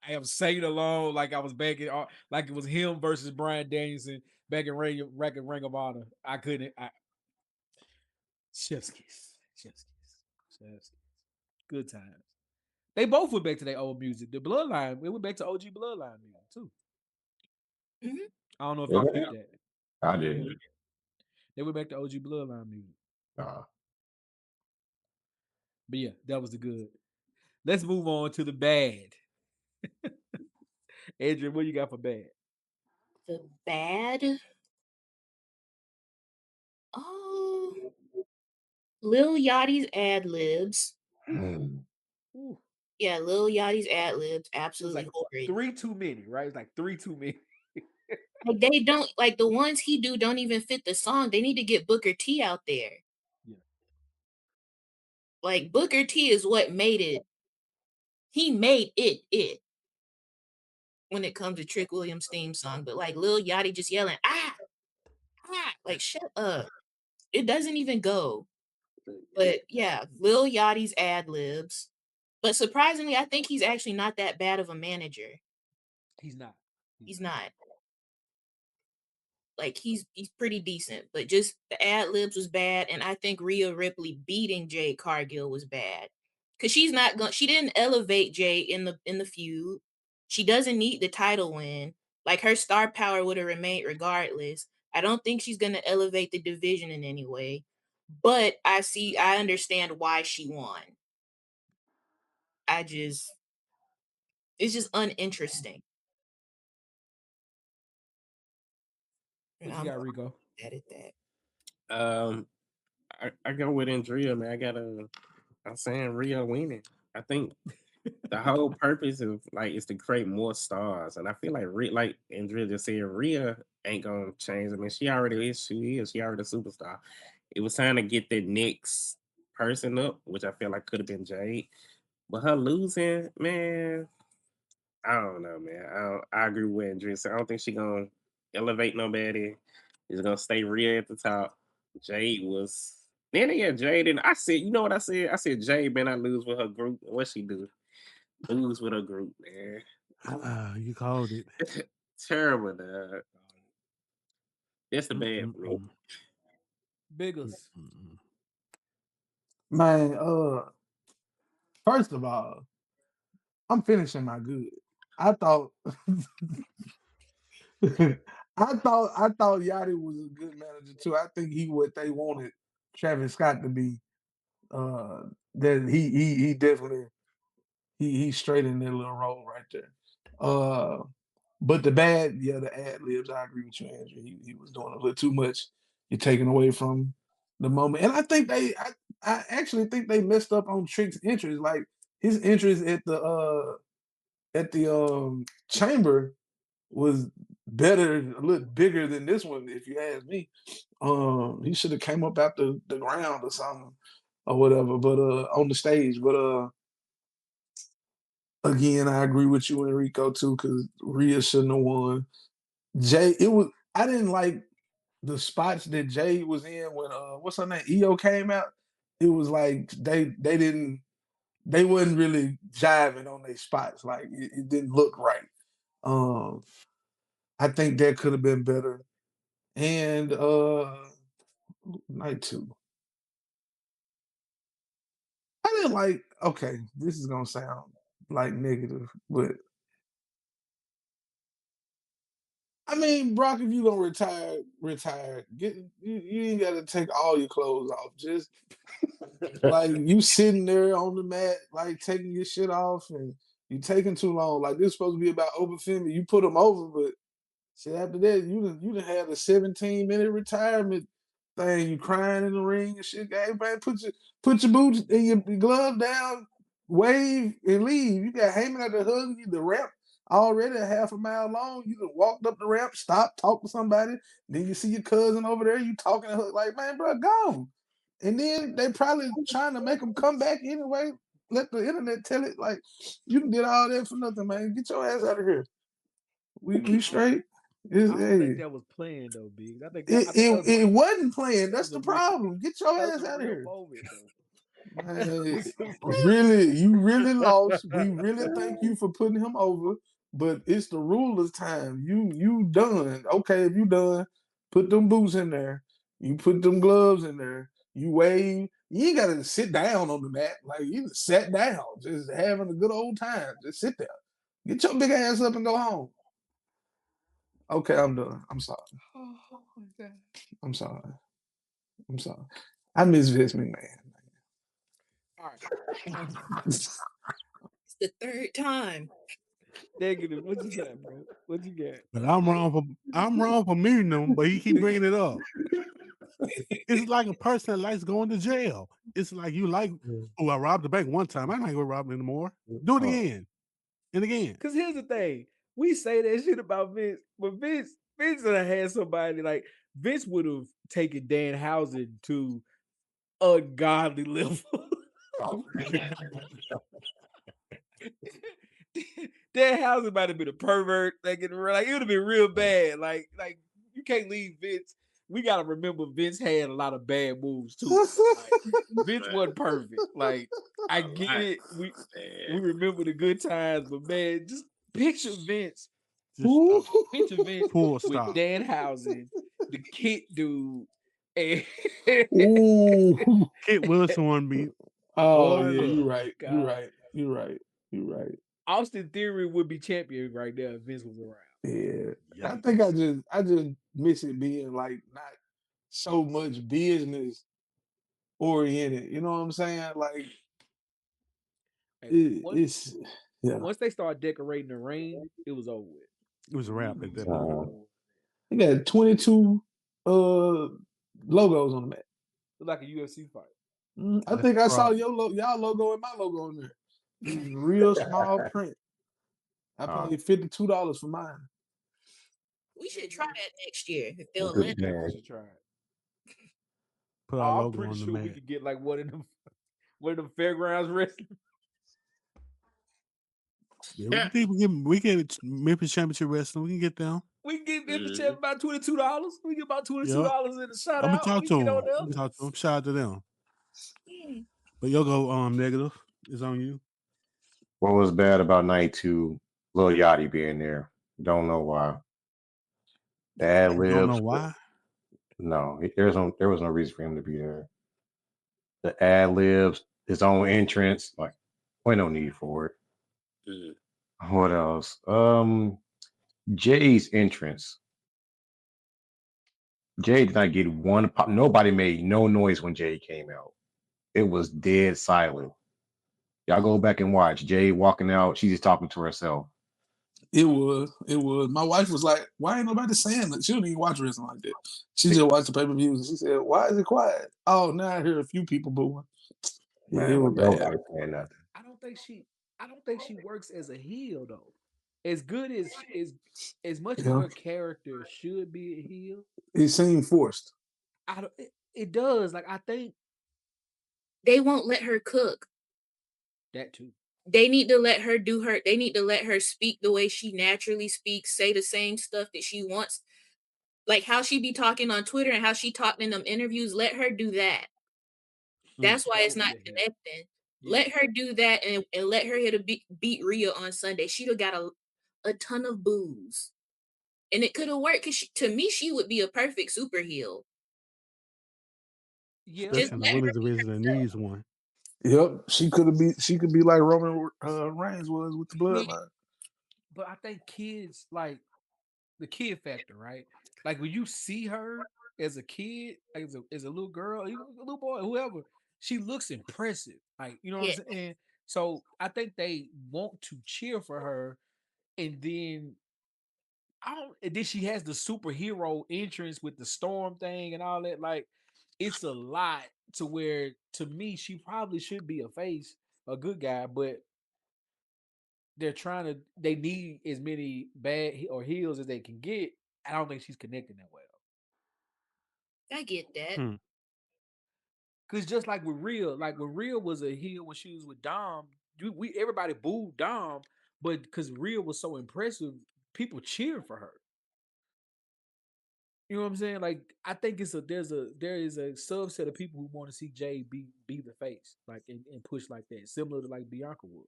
I was singing along like I was back in, like it was him versus Brian Danielson back in Ring of Honor. I couldn't. Chef's kiss, chef's kiss, chef's kiss. Good times. They both went back to their old music. The Bloodline, we went back to OG Bloodline music too. Mhm. I don't know if Yeah, you did that. I didn't. They went back to OG Bloodline music. Uh, But yeah, that was the good. Let's move on to the bad. Adrian, what you got for bad? The bad. Oh, Lil Yachty's ad libs. Ooh. Yeah, Lil Yachty's ad libs, It was absolutely like horrid. 3 too many, right? It's like 3 too many. Like they don't like the ones he do don't even fit the song. They need to get Booker T out there. Yeah. Like Booker T is what made it. He made it when it comes to Trick Williams' theme song. But like Lil Yachty just yelling like shut up. It doesn't even go. But yeah, Lil Yachty's ad libs. But surprisingly, I think he's actually not that bad of a manager. He's not. He's not. Like he's pretty decent, but just the ad libs was bad, and I think Rhea Ripley beating Jade Cargill was bad because she's not going. She didn't elevate Jade in the feud. She doesn't need the title win. Like her star power would have remained regardless. I don't think she's gonna elevate the division in any way, but I understand why she won. It's just uninteresting. And What you got, Rico? mad at that. I go with Andrea, man. I'm saying Rhea winning. I think the whole purpose of is to create more stars, and I feel like like Andrea just said, Rhea ain't gonna change. I mean, she already is. She is. She already a superstar. It was time to get the next person up, which I feel like could have been Jade, but her losing, man. I don't know, man. I agree with Andrea. So I don't think she gonna elevate nobody. She's gonna stay real at the top. Jade was then again, Jade and I said, you know what I said? I said Jade better not lose with her group. What she do? Lose with her group, man. You called it. Terrible, dog. That's the bad for me. Biggles. Man, first of all, I'm finishing my good. I thought I thought Yachty was a good manager too. I think he what they wanted Travis Scott to be. That he definitely he's straight in that little role right there. But the ad libs. I agree with you, Andrew. He was doing a little too much. You're taking away from the moment, and I think I actually think they messed up on Trick's interest. Like his interest at the chamber was better, a little bigger than this one, if you ask me. He should have came up out the ground or something or whatever, but on the stage. But again, I agree with you, Enrico, too, because Rhea shouldn't have won. I didn't like the spots that Jay was in when what's her name? EO came out. It was like they wasn't really jiving on their spots. Like it didn't look right. I think that could have been better. And night two. I didn't like, okay, this is gonna sound like negative, but I mean, Brock, if you gonna retire. You ain't gotta take all your clothes off. Just like you sitting there on the mat, like taking your shit off, and you taking too long. Like this is supposed to be about open Femi. You put them over, but see after that, you done had a 17-minute retirement thing. You crying in the ring and shit. Hey man, put your boots and your glove down, wave and leave. You got Heyman at the hug you the ramp already a half a mile long. You done walked up the ramp, stopped, talked to somebody. Then you see your cousin over there. You talking to her like, man, bro, go. And then they probably trying to make them come back anyway. Let the internet tell it like you did all that for nothing, man. Get your ass out of here. We straight. I don't think that was planned though, Biggs. I think It wasn't playing. That's the a problem. Get your that ass was a out of real here. moment though. Man, really, you really lost. We really thank you for putting him over, but it's the ruler's time. You done. Okay, if you done, put them boots in there. You put them gloves in there. You wave. You ain't gotta sit down on the mat. Like you just sat down, just having a good old time. Just sit there. Get your big ass up and go home. Okay, I'm done. I'm sorry. Oh my God. I'm sorry. I'm sorry. I miss Vince McMahon. All right. It's the third time. Negative. What you got, bro? What you got? But I'm wrong for meeting them, but he keep bringing it up. It's like a person that likes going to jail. It's like you like, oh, I robbed the bank one time. I'm not going to rob it anymore. Do it again and again. Because here's the thing. We say that shit about Vince, but Vince would have had somebody like Vince would have taken Danhausen to ungodly level. Danhausen might have been a pervert. Like it would have been real bad. Like you can't leave Vince. We gotta remember Vince had a lot of bad moves too. Like, Vince wasn't perfect. Like I get it. We remember the good times, but man, just picture Vince. Picture Vince Full with stop. Danhausen, the kid dude, and Ooh. Kit Wilson won me. Oh Boy, yeah, look. you're right. God. You're right. You're right. You're right. Austin Theory would be champion right now if Vince was around. Yeah. I Yikes. think I just miss it being like not so much business oriented. You know what I'm saying? Like Hey, it's yeah. once they start decorating the ring, it was over with. It was a wrap at that point. They got 22 logos on the mat. Look like a UFC fight. I That's think the I saw problem. y'all logo and my logo on there. Real small print. I paid $52 for mine. We should try that next year if they'll Good let us. We man. should try it. Put our I'm logo pretty on the sure we mat. could get like one of them fairgrounds wrestling. Yeah, we can get Memphis Championship Wrestling. We can get them. We can get Memphis Champ about $22. We get about $22 Yep. in the shout I'm gonna out. talk We to get them. on I'm gonna talk to them. Shout out to them. Mm. But you'll go negative. It's on you. What was bad about night two? Lil Yachty being there. Don't know why. The ad You don't know libs. why? No, there was no reason for him to be there. The ad libs, his own entrance, like, ain't no need for it. What else? Jay's entrance. Jay did not get one pop. Nobody made no noise when Jay came out. It was dead silent. Y'all go back and watch Jay walking out. She's just talking to herself. It was. My wife was like, "Why ain't nobody saying that?" She don't even watch wrestling like that. She just watched the pay-per-views and she said, "Why is it quiet?" Oh, now I hear a few people booing. Yeah, it Man, was like bad. nobody saying nothing. I don't think she works as a heel though. As good as much as Yeah, her character should be a heel, it seemed forced. it does. Like I think They won't let her cook. that too. They need to let her do her. They need to let her speak the way she naturally speaks. Say the same stuff that she wants, like how she be talking on Twitter and how she talked in them interviews. Let her do that. That's why That it's would be not a help. connecting. Yeah. Let her do that and let her hit a beat Rhea on Sunday. She'd have got a ton of boos. And it could have worked because to me, she would be a perfect super heel. Yeah. Just Especially in the let her women's be division that herself. needs one. Yep, she could be like Roman Reigns was with the bloodline. But I think kids like the kid factor, right? Like when you see her as a kid, as a little girl, even a little boy, whoever, she looks impressive. Like, you know what Yeah. I'm saying? So I think they want to cheer for her, and then I don't and then she has the superhero entrance with the storm thing and all that. Like, it's a lot to where to me, she probably should be a face, a good guy, but they need as many bad or heels as they can get. I don't think she's connecting that well. I get that. Hmm. Cause just like with Real was a heel when she was with Dom, we everybody booed Dom, but because Real was so impressive, people cheered for her. You know what I'm saying? Like I think there is a subset of people who want to see Jay be the face, like and push like that, similar to like Bianca was.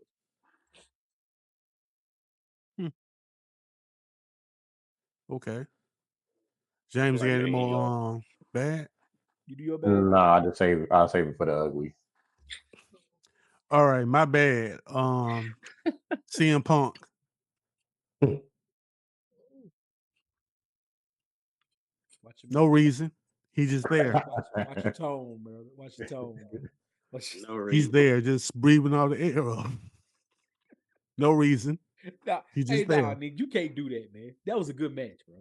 Hmm. Okay. James, you Like got any man, more bad? You do your bad, bro. Nah, I'll save it for the ugly. All right, my bad. CM Punk. Watch your No mouth. reason. He's just there. Watch your tone, bro. Watch your tone, bro. no He's reason. there, just breathing all the air up. No reason. Nah, He's hey, just nah, there. nigga, you can't do that, man. That was a good match, bro.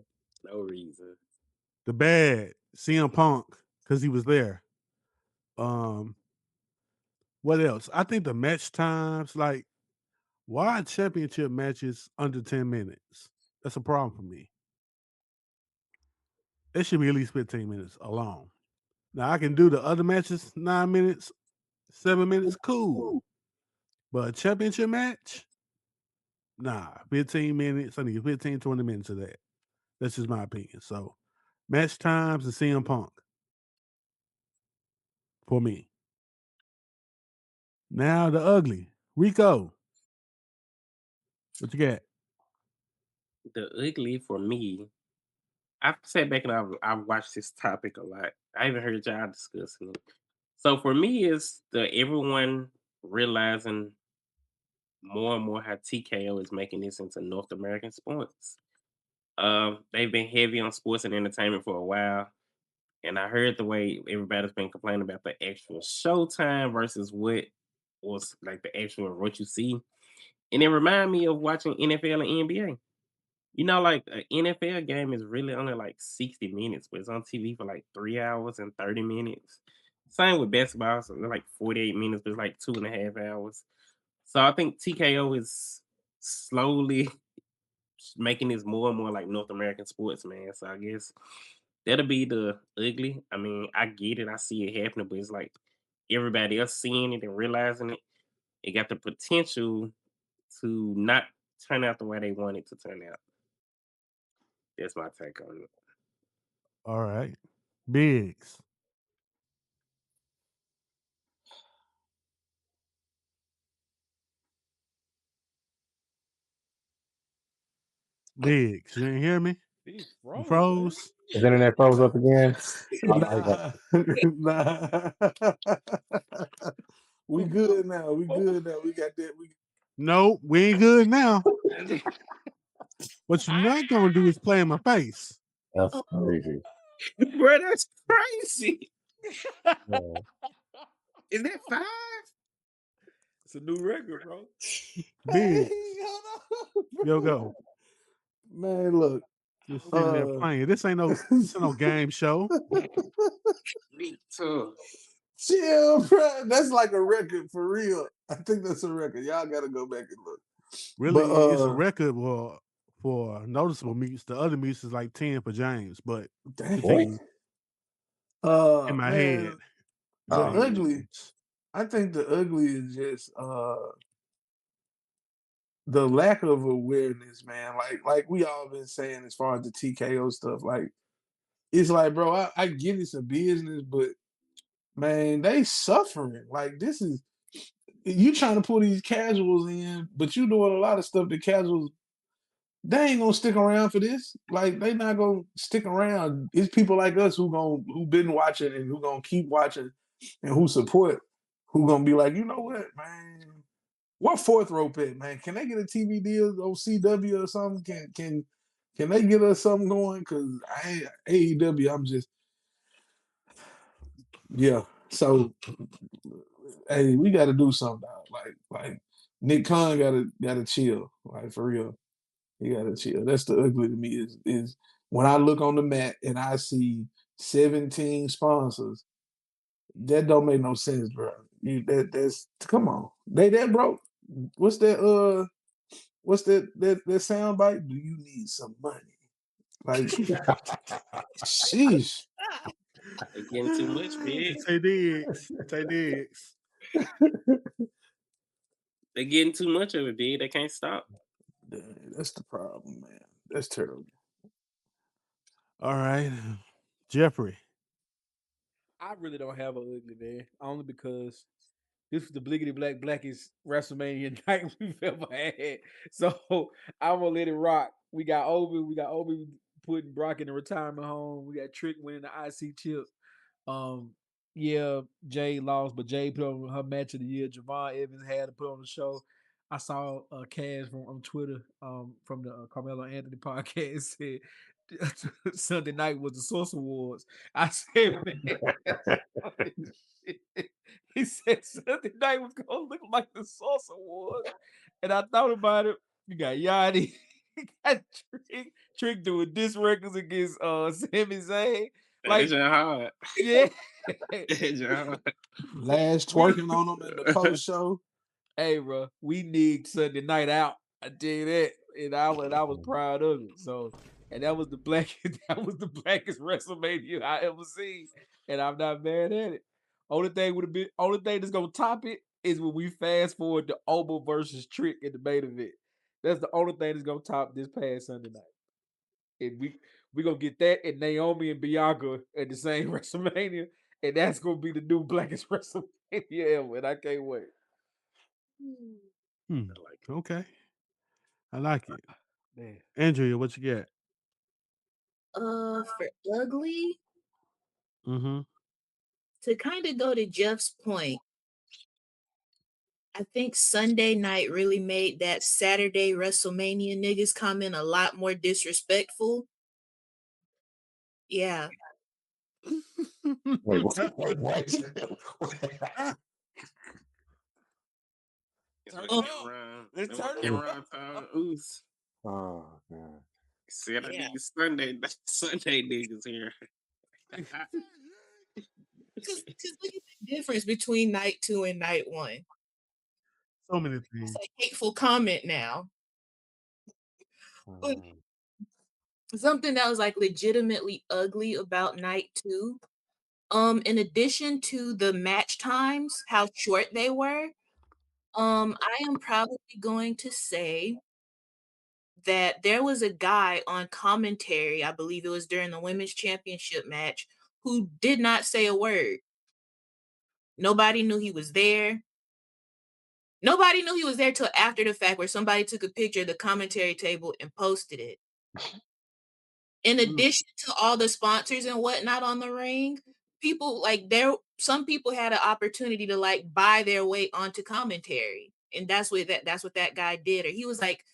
No reason. The bad CM Punk because he was there. Um, what else? I think the match times, like, why championship matches under 10 minutes? That's a problem for me. It should be at least 15 minutes alone. Now I can do the other matches 9 minutes, 7 minutes, cool. But a championship match, nah, 15 minutes. I need 15, 20 minutes of that. That's just my opinion. So match times and CM Punk for me. Now the ugly. Rico, what you got? The ugly for me. I've sat back and I've watched this topic a lot. I even heard y'all discussing it. So for me, it's the everyone realizing more and more how TKO is making this into North American sports. They've been heavy on sports and entertainment for a while, and I heard the way everybody's been complaining about the actual showtime versus what was like the actual what you see, and it reminded me of watching NFL and NBA. You know, like an NFL game is really only like 60 minutes, but it's on TV for like 3 hours and 30 minutes. Same with basketball, so they're like 48 minutes, but it's like 2.5 hours. So I think TKO is slowly making this more and more like North American sports, man. So I guess that'll be the ugly. I mean, I get it, I see it happening, but it's like everybody else seeing it and realizing it. It got the potential to not turn out the way they want it to turn out. That's my take on it. All right. Biggs. Biggs. You didn't hear me? He You froze, man. froze? His internet froze up again. Oh, now he got Nah, nah. We good now. We good now. We got that. We Nope, we ain't good now. What you're not gonna do is play in my face. that's Oh, crazy. Bro, that's crazy. Yeah. Is that 5? It's a new record, bro. Biggs. hold on, Yo, bro. go. Man, look. Just sitting there playing. This ain't no game show. Me too. Chill, bro. That's like a record for real. I think that's a record. Y'all gotta go back and look. Really, But it's a record for noticeable mutes. The other mutes is like 10 for James, but dang. continue in my Man, head. the Oh. ugly. I think the ugly is just the lack of awareness, man. Like we all been saying as far as the TKO stuff, like it's like, bro, I get it's a business, but man, they suffering. Like this is you trying to pull these casuals in, but you doing a lot of stuff that casuals they ain't gonna stick around for this. Like they not gonna stick around. It's people like us who been watching and who gonna keep watching and who support, who gonna be like, you know what, man. What fourth row pick, man? Can they get a TV deal on CW or something? Can they get us something going? Cause AEW, I'm just yeah. So hey, we got to do something. Like Nick Khan gotta chill. Like for real, he gotta chill. That's the ugly to me is when I look on the mat and I see 17 sponsors. That don't make no sense, bro. That's come on. They that broke. What's that? What's that sound bite? Do you need some money? Like, sheesh. They getting too much, big. Tay Diggs. Tay Diggs. They getting too much of it, big. They can't stop. That's the problem, man. That's terrible. All right. Jeffrey. I really don't have an ugly, man. Only because this was the bliggity blackest WrestleMania night we've ever had. So I'm gonna let it rock. We got Obi putting Brock in the retirement home. We got Trick winning the IC chip. Um, yeah, Jay lost, but Jay put on her match of the year. Javon Evans had to put on the show. I saw Kaz from on Twitter, from the Carmelo Anthony podcast said Sunday night was the Source Awards. I said, man, that's funny as shit. He said Sunday night was gonna look like the Source Awards, and I thought about it. You got Yachty, you got Trick doing disc records against Sami Zayn. It's Like, hard. yeah. It's hard. Last we twerking on them in the post show. Hey, bro, we need Sunday night out. I tell you that, and I was proud of it. So, and that was the blackest that was the blackest WrestleMania I ever seen, and I'm not mad at it. Only thing that's gonna top it is when we fast forward to Oba versus Trick in the main event. That's the only thing that's gonna top this past Sunday night, and we gonna get that and Naomi and Bianca at the same WrestleMania, and that's gonna be the new blackest WrestleMania ever, and I can't wait. Hmm. I like it. Okay. I like it. Man. Andrea, what you got? for ugly, Mm-hmm. to kind of go to Jeff's point, I think Sunday night really made that Saturday WrestleMania niggas comment a lot more disrespectful. Yeah. Wait, what? What? Turn Oh, it around. Let's What turn it Cameron told Oos. Oh god. Said I yeah. need Sunday niggas here. Because look at the difference between night 2 and night 1. So many It's things. a hateful comment now. But Mm. something that was like legitimately ugly about night 2. In addition to the match times, how short they were, I am probably going to say that there was a guy on commentary, I believe it was during the women's championship match, who did not say a word. Nobody knew he was there. Nobody knew he was there till after the fact, where somebody took a picture of the commentary table and posted it. In addition to all the sponsors and whatnot on the ring, people like some people had an opportunity to like buy their way onto commentary. And that's what that guy did. Or he was like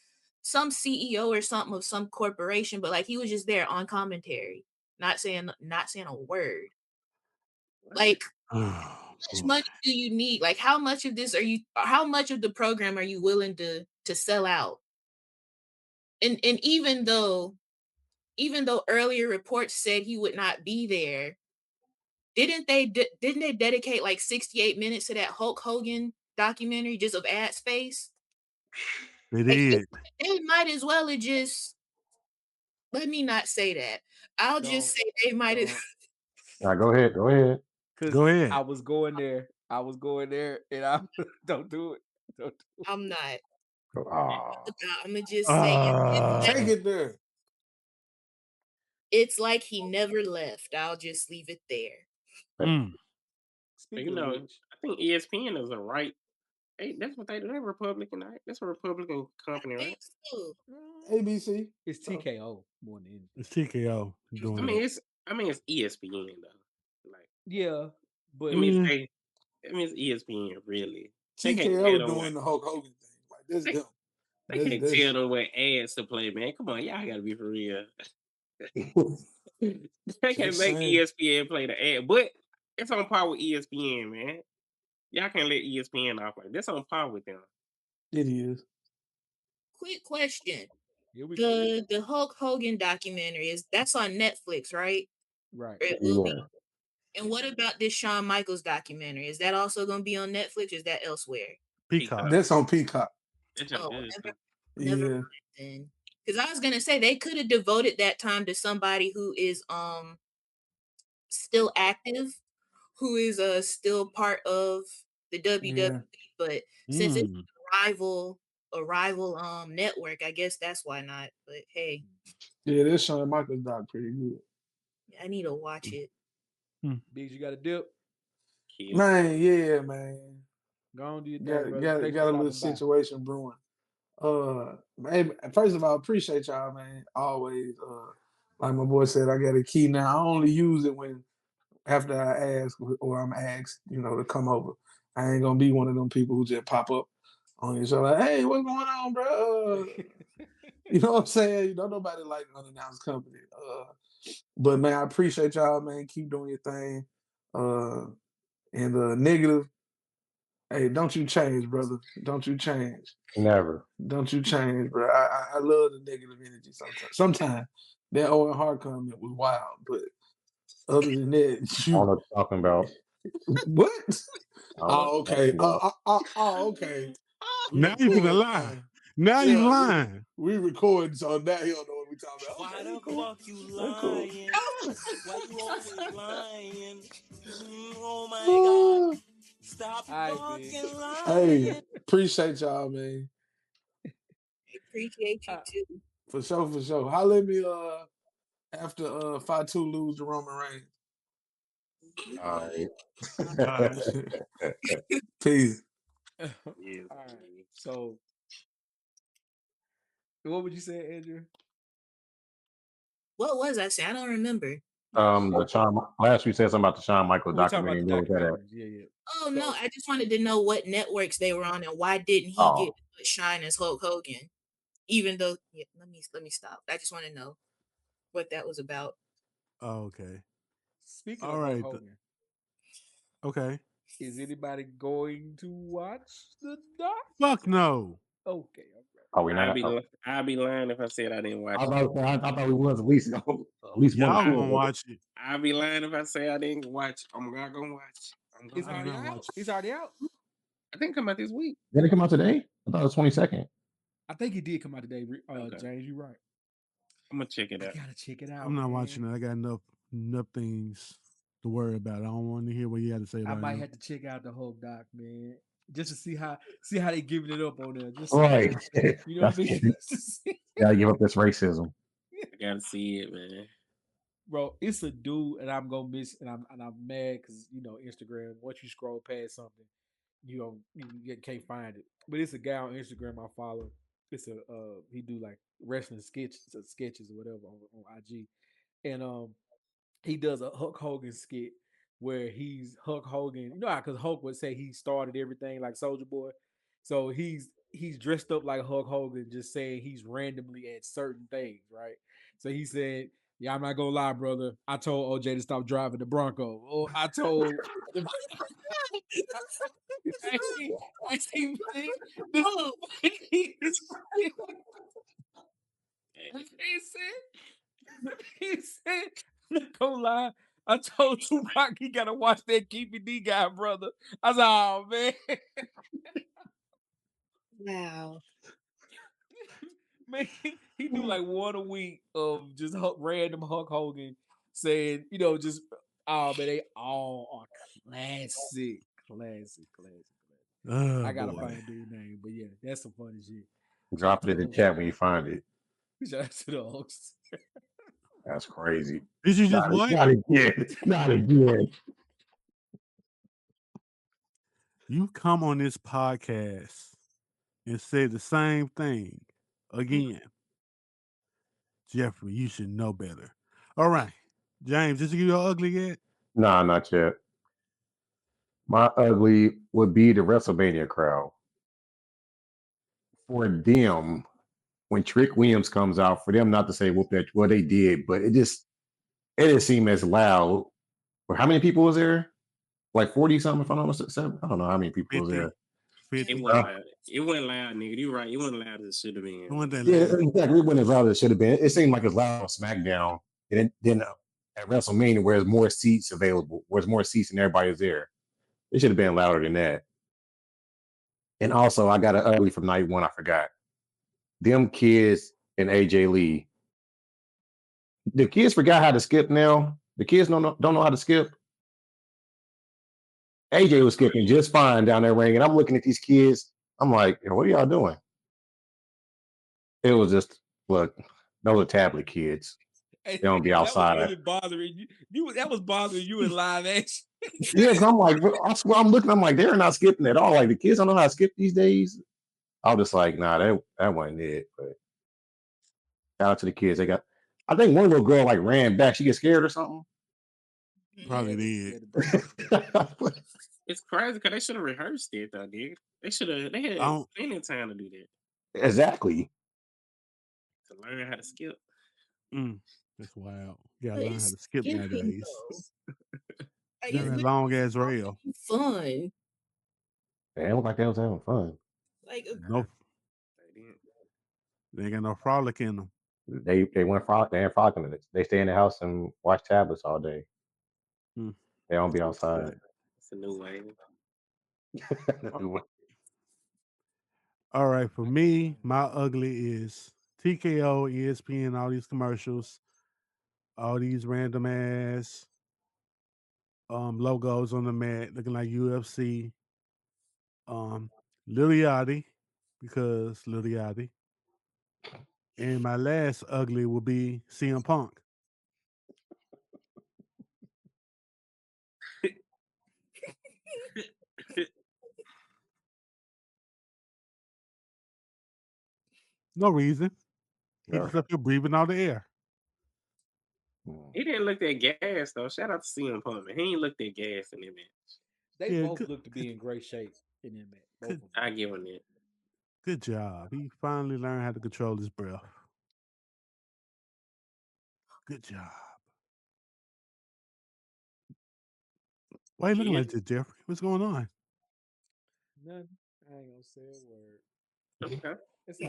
some CEO or something of some corporation, but like he was just there on commentary, not saying a word. Like Oh, how much boy. money do you need? Like how much of the program are you willing to sell out? And even though earlier reports said he would not be there, didn't they dedicate like 68 minutes to that Hulk Hogan documentary just of ad space? They Like did. they might as well have just, let me not say that. I'll just Don't say they might have. don't Now go ahead. Go ahead. because Go ahead. I was going there. And I don't do it. Don't do I'm not. Oh. I'm gonna just say Take it there. it's like he never left. I'll just leave it there. Mm. it. But Speaking of which, I think ESPN is a right. Hey, that's what they do. They're Republican, right? That's a Republican I company, right? think so. ABC. it's So, TKO more than anything. It's TKO doing it. I mean it's ESPN though. Like Yeah, I but mean Mm. it's ESPN really. They can't tell TKO them what doing the Hulk Hogan thing. Like that's they, them. they That's can't tell them what ads to play, man. Come on, y'all gotta be for real. They can't just make saying. ESPN play the ad, but it's on par with ESPN, man. Y'all can't let ESPN off like that's on par with them. It is. Quick question. here we go. The Hulk Hogan documentary that's on Netflix, right? Right. Or it will be. Yeah. And what about this Shawn Michaels documentary? Is that also going to be on Netflix? Or is that elsewhere? Peacock. Peacock. That's on Peacock. That's just Oh, good too. never Yeah. mind then. Because I was gonna say they could have devoted that time to somebody who is still active, who is still part of the WWE. Yeah. But since it's Mm. a rival network, I guess that's why not. But hey, Yeah, this Shawn Michaels doc pretty good. I need to watch it. Biggs, you got a dip. Kid. Man, yeah, man. Go on, do your thing, Got brother. got Thanks for got a little stopping by. situation brewing. Hey, first of all, appreciate y'all, man. Always, like my boy said, I got a key now. I only use it when after I ask or I'm asked, to come over. I ain't gonna be one of them people who just pop up on your show like, hey, what's going on, bro? You know what I'm saying? You know, nobody like unannounced company. But man, I appreciate y'all, man. Keep doing your thing. And negative, hey, don't you change, brother. Don't you change. Never. Don't you change, bro. I love the negative energy sometimes. Sometimes that Owen Hart comment was wild, but other than that, I don't you know what you're talking about. what? I don't know what Oh, you're talking okay. about. Okay. We Now you finna record lie. now. Now you Yeah, lying. we record, so now he don't know what we talking about. Why Okay, the cool. fuck you That's cool. lying? Why you always lying? Oh my god. Stop All right, fucking Biggs. Hey, lying. appreciate y'all, man. I appreciate you Uh, too. For sure, for sure. Holla at me after Fatu lose to Roman Reigns. All All right. right. Peace. all Yes. right. So, what would you say, Andrew? What was I saying? I don't remember. The Shawn last we said something about the Shawn Michaels We talking about documentary. the Where was that at? documentaries. Yeah, yeah. Oh no, So I just wanted to know what networks they were on and why didn't he get Oh, as much shine as Hulk Hogan? Even though, yeah, let me stop. I just want to know what that was about. Oh, okay. speaking All of Hulk right. Hogan, Okay. is anybody going to watch the doc? Fuck no. Okay, all right. are we not? I'd be lying if I said I didn't watch I it. thought we was at least one or Y'all two gonna of us. watch it. I'd be lying if I say I didn't watch. I'm not gonna watch. I'm It's gonna. I'm already gonna out. watch it. It's already out. I think come out this week. Did it come out today? I thought it was 22nd. I think he did come out today. Okay, James, you right. I'm gonna check it I out. gotta check it I'm out, not watching man. it. I got enough things to worry about. I don't want to hear what you got to say I right might now. have to check out the Hulk doc, man, just to see how they giving it up on there. Just Right. you know what That's I mean? good. Just to see. Gotta give up this racism. I gotta see it, man. Bro, it's a dude, and I'm gonna miss, and I'm mad because Instagram. Once you scroll past something, you don't you can't find it. But it's a guy on Instagram I follow. It's a he do like wrestling sketches or whatever on IG, and he does a Hulk Hogan skit where he's Hulk Hogan. You know how because Hulk would say he started everything like Soldier Boy, so he's dressed up like Hulk Hogan, just saying he's randomly at certain things, right? So he said, "Yeah, I'm not gonna lie, brother. I told OJ to stop driving the Bronco. Or I told." I see this. Oh, He Hey, said, "I'm not gonna lie. I told Tupac he gotta watch that Keepy D guy, brother." I said, "Oh man, wow. man, he do like one a week of just random Hulk Hogan saying, just oh man, they all are classic. Oh I gotta boy. find dude name, but yeah, that's some funny shit. Shout out Drop to it the in the host. chat when you find it. Shout out to the host. That's crazy. Did you just Not, what? not again. Not again. You come on this podcast and say the same thing again. Jeffrey, you should know better. All right. James, did you get your ugly yet? Nah, not yet. My ugly would be the WrestleMania crowd. For them, when Trick Williams comes out, for them not to say whoop that, well, they did, but it didn't seem as loud. Or how many people was there? Like 40 something, if I'm not mistaken. I don't know how many people was 50. there. it 50. wasn't loud. It wasn't loud, nigga. You right. It wasn't loud as it should have It been. wasn't that Yeah, loud. exactly. It wasn't as loud as it should have been. It seemed like it was loud on SmackDown. And then at WrestleMania, where there's more seats available, where there's more seats and everybody's there. It should have been louder than that. And also, I got an ugly from night one. I forgot. Them kids and AJ Lee. The kids forgot how to skip now. The kids don't know how to skip. AJ was skipping just fine down that ring. And I'm looking at these kids. I'm like, what are y'all doing? It was just, look, those are tablet kids. Hey, They don't be that was outside. really bothering you. That was bothering you in live action. Yeah, because I'm like, I swear I'm looking, I'm like, they're not skipping at all. Like the kids don't know how to skip these days. I was just like, nah, that wasn't it. But shout out to the kids. They got I think one little girl like ran back. She get scared or something. Probably Yeah, they did. scared the beat. It's crazy because they should have rehearsed it though, nigga. They should have. They I had don't, plenty of time to do that Exactly. to learn how to skip. that's wild. You gotta But learn how it's to skip skipping nowadays. though. Like They're it's that literally long ass supposed rail. to be fun. They look like they was having fun. Like No, They didn't. they ain't got no frolic in them. They went frolic. They ain't frolicking it. They stay in the house and watch tablets all day. Mm. They don't be That's outside. sad. It's a new wave. All right, for me, my ugly is TKO, ESPN, all these commercials, all these random ass logos on the mat looking like UFC. Lil Yachty, because Lil Yachty. And my last ugly will be CM Punk. No reason. He All just right. up here breathing out the air. Mm. He didn't look that gas though. Shout out to CM Punk, man. He ain't looked that gas in that match. They Yeah, both look to be in great shape in that match. Both good, of them. I give him that. good job. He finally learned how to control his breath. Good job. Why are you looking Yeah. like this, Jeffrey? What's going on? Nothing. I ain't gonna say a word. Okay. It's all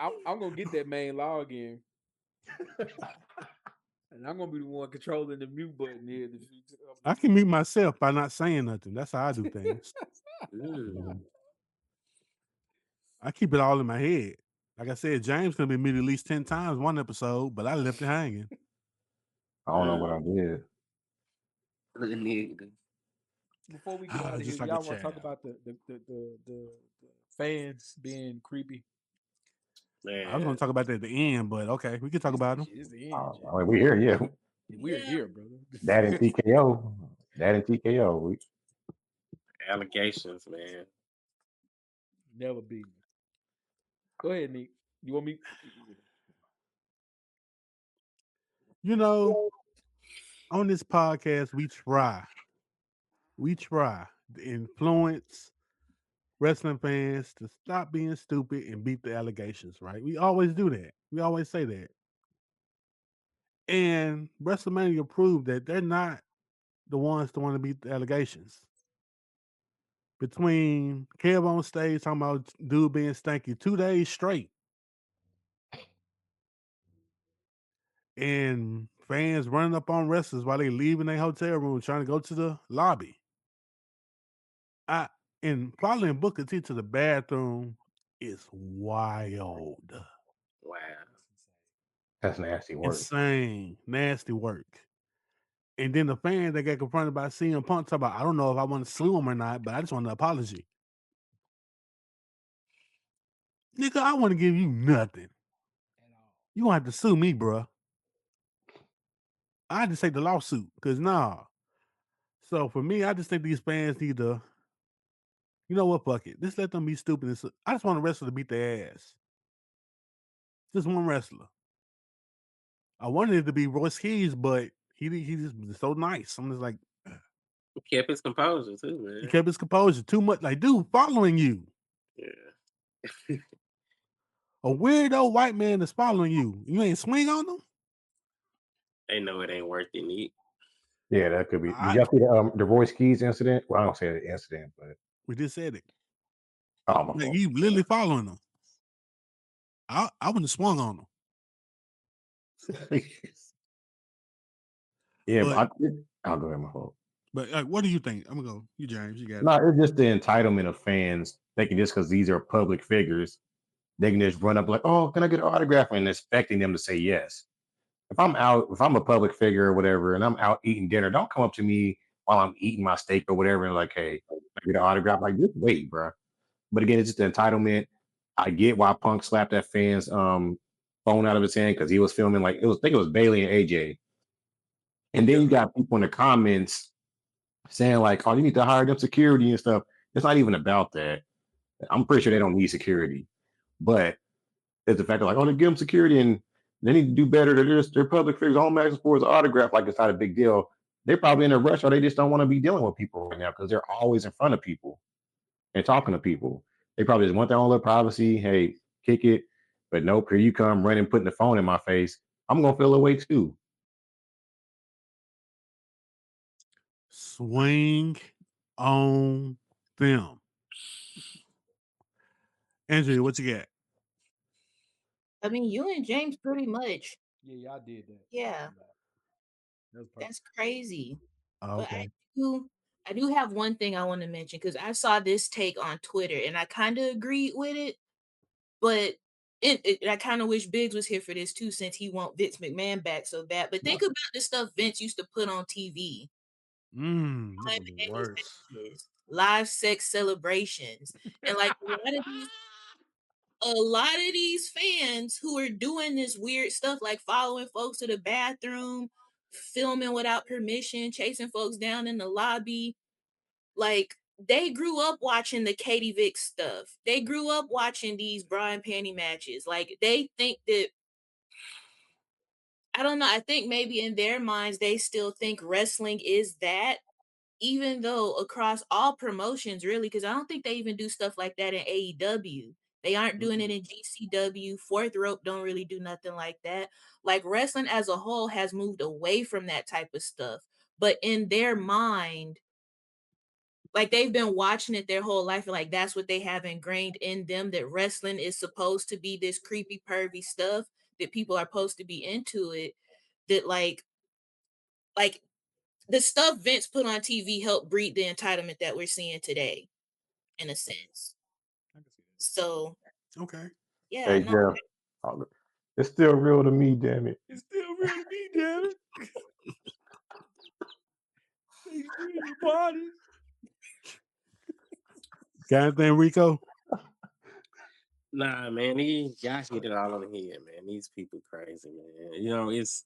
right. I'm gonna get that main login, and I'm gonna be the one controlling the mute button here. In the future. I can mute myself by not saying nothing. That's how I do things. Mm. I keep it all in my head. Like I said, James gonna be muted at least 10 times one episode, but I left it hanging. I don't know what I did. Nigga. Before we get out of here, Just like a y'all want to talk child. about the fans being creepy? I was gonna Man. talk about that at the end, but okay, we can talk about them. It's the end, I mean, we here, yeah. We're Yeah. here, brother. That and TKO. That and TKO. Allegations, man. Never beat me. Go ahead, Nick. You want me? You know, on this podcast, we try to influence wrestling fans to stop being stupid and beat the allegations, right? We always do that. We always say that. And WrestleMania proved that they're not the ones to want to beat the allegations. Between Kev on stage talking about dude being stanky 2 days straight, and fans running up on wrestlers while they leaving their hotel room trying to go to the lobby. And following Booker T to the bathroom is wild. Wow. That's nasty work. Insane. Nasty work. And then the fan that got confronted by CM Punk talk about, I don't know if I want to sue him or not, but I just want an apology. Nigga, I want to give you nothing. You gonna have to sue me, bruh. I had to take the lawsuit, because nah. So for me, I just think these fans need to, you know what, fuck it. Just let them be stupid. I just want a wrestler to beat their ass. Just one wrestler. I wanted it to be Royce Keys, but he just was so nice. I'm just like, He kept his composure too, he man. kept his composure too much. Like, dude, following you. Yeah. A weirdo white man is following you. You ain't swing on them? They know it ain't worth it, Nick. Yeah, that could be. Did y'all see the Royce Keys incident? Well, I don't say the incident, but We just said it. oh my Like, fault. you literally following them. I wouldn't have swung on them. Yeah, But I'll go ahead, my fault. but like, what do you think? I'm gonna go. You James, you got No, it. it's just the entitlement of fans thinking just because these are public figures, they can just run up like, "Oh, can I get an autograph?" and expecting them to say yes. If I'm a public figure or whatever, and I'm out eating dinner, don't come up to me while I'm eating my steak or whatever and like, "Hey, can I get an autograph?" Like, just wait, bro. But again, it's just the entitlement. I get why Punk slapped that fan's phone out of his hand because he was filming like I think it was Bailey and AJ. And then you got people in the comments saying like, "Oh, you need to hire them security and stuff." It's not even about that. I'm pretty sure they don't need security, but it's the fact that like, oh, they give them security and they need to do better. They're public figures. All I'm asking for is an autograph. Like it's not a big deal. They're probably in a rush or they just don't want to be dealing with people right now because they're always in front of people and talking to people. They probably just want their own little privacy. Hey, kick it. But nope, here you come running, putting the phone in my face. I'm gonna feel away too. Swing on them. Andrew, what you got? I mean, you and James pretty much. Yeah, y'all did that. Yeah, That was perfect. that's crazy. But Okay. I do have one thing I want to mention because I saw this take on Twitter and I kind of agreed with it, but I kind of wish Biggs was here for this too, since he want Vince McMahon back so bad. But think about the stuff Vince used to put on TV: That was the worst. matches, live sex celebrations, and like a lot of these fans who are doing this weird stuff, like following folks to the bathroom, filming without permission, chasing folks down in the lobby, like they grew up watching the Katie Vick stuff. They grew up watching these Brian Panty matches. Like they think that I don't know. I think maybe in their minds they still think wrestling is that, even though across all promotions, really, because I don't think they even do stuff like that in AEW. They aren't doing it in GCW. Fourth Rope don't really do nothing like that. Like wrestling as a whole has moved away from that type of stuff. But in their mind, like they've been watching it their whole life, and like that's what they have ingrained in them, that wrestling is supposed to be this creepy, pervy stuff that people are supposed to be into it. That like the stuff Vince put on TV helped breed the entitlement that we're seeing today, in a sense. I can see that. So Okay. yeah, Hey no, Jeff, it's still real to me, damn it. It's still real to me, damn it. They scream your bodies. Got anything, Rico? Nah, man, y'all hit it all on the head, man. These people crazy, man. You know, it's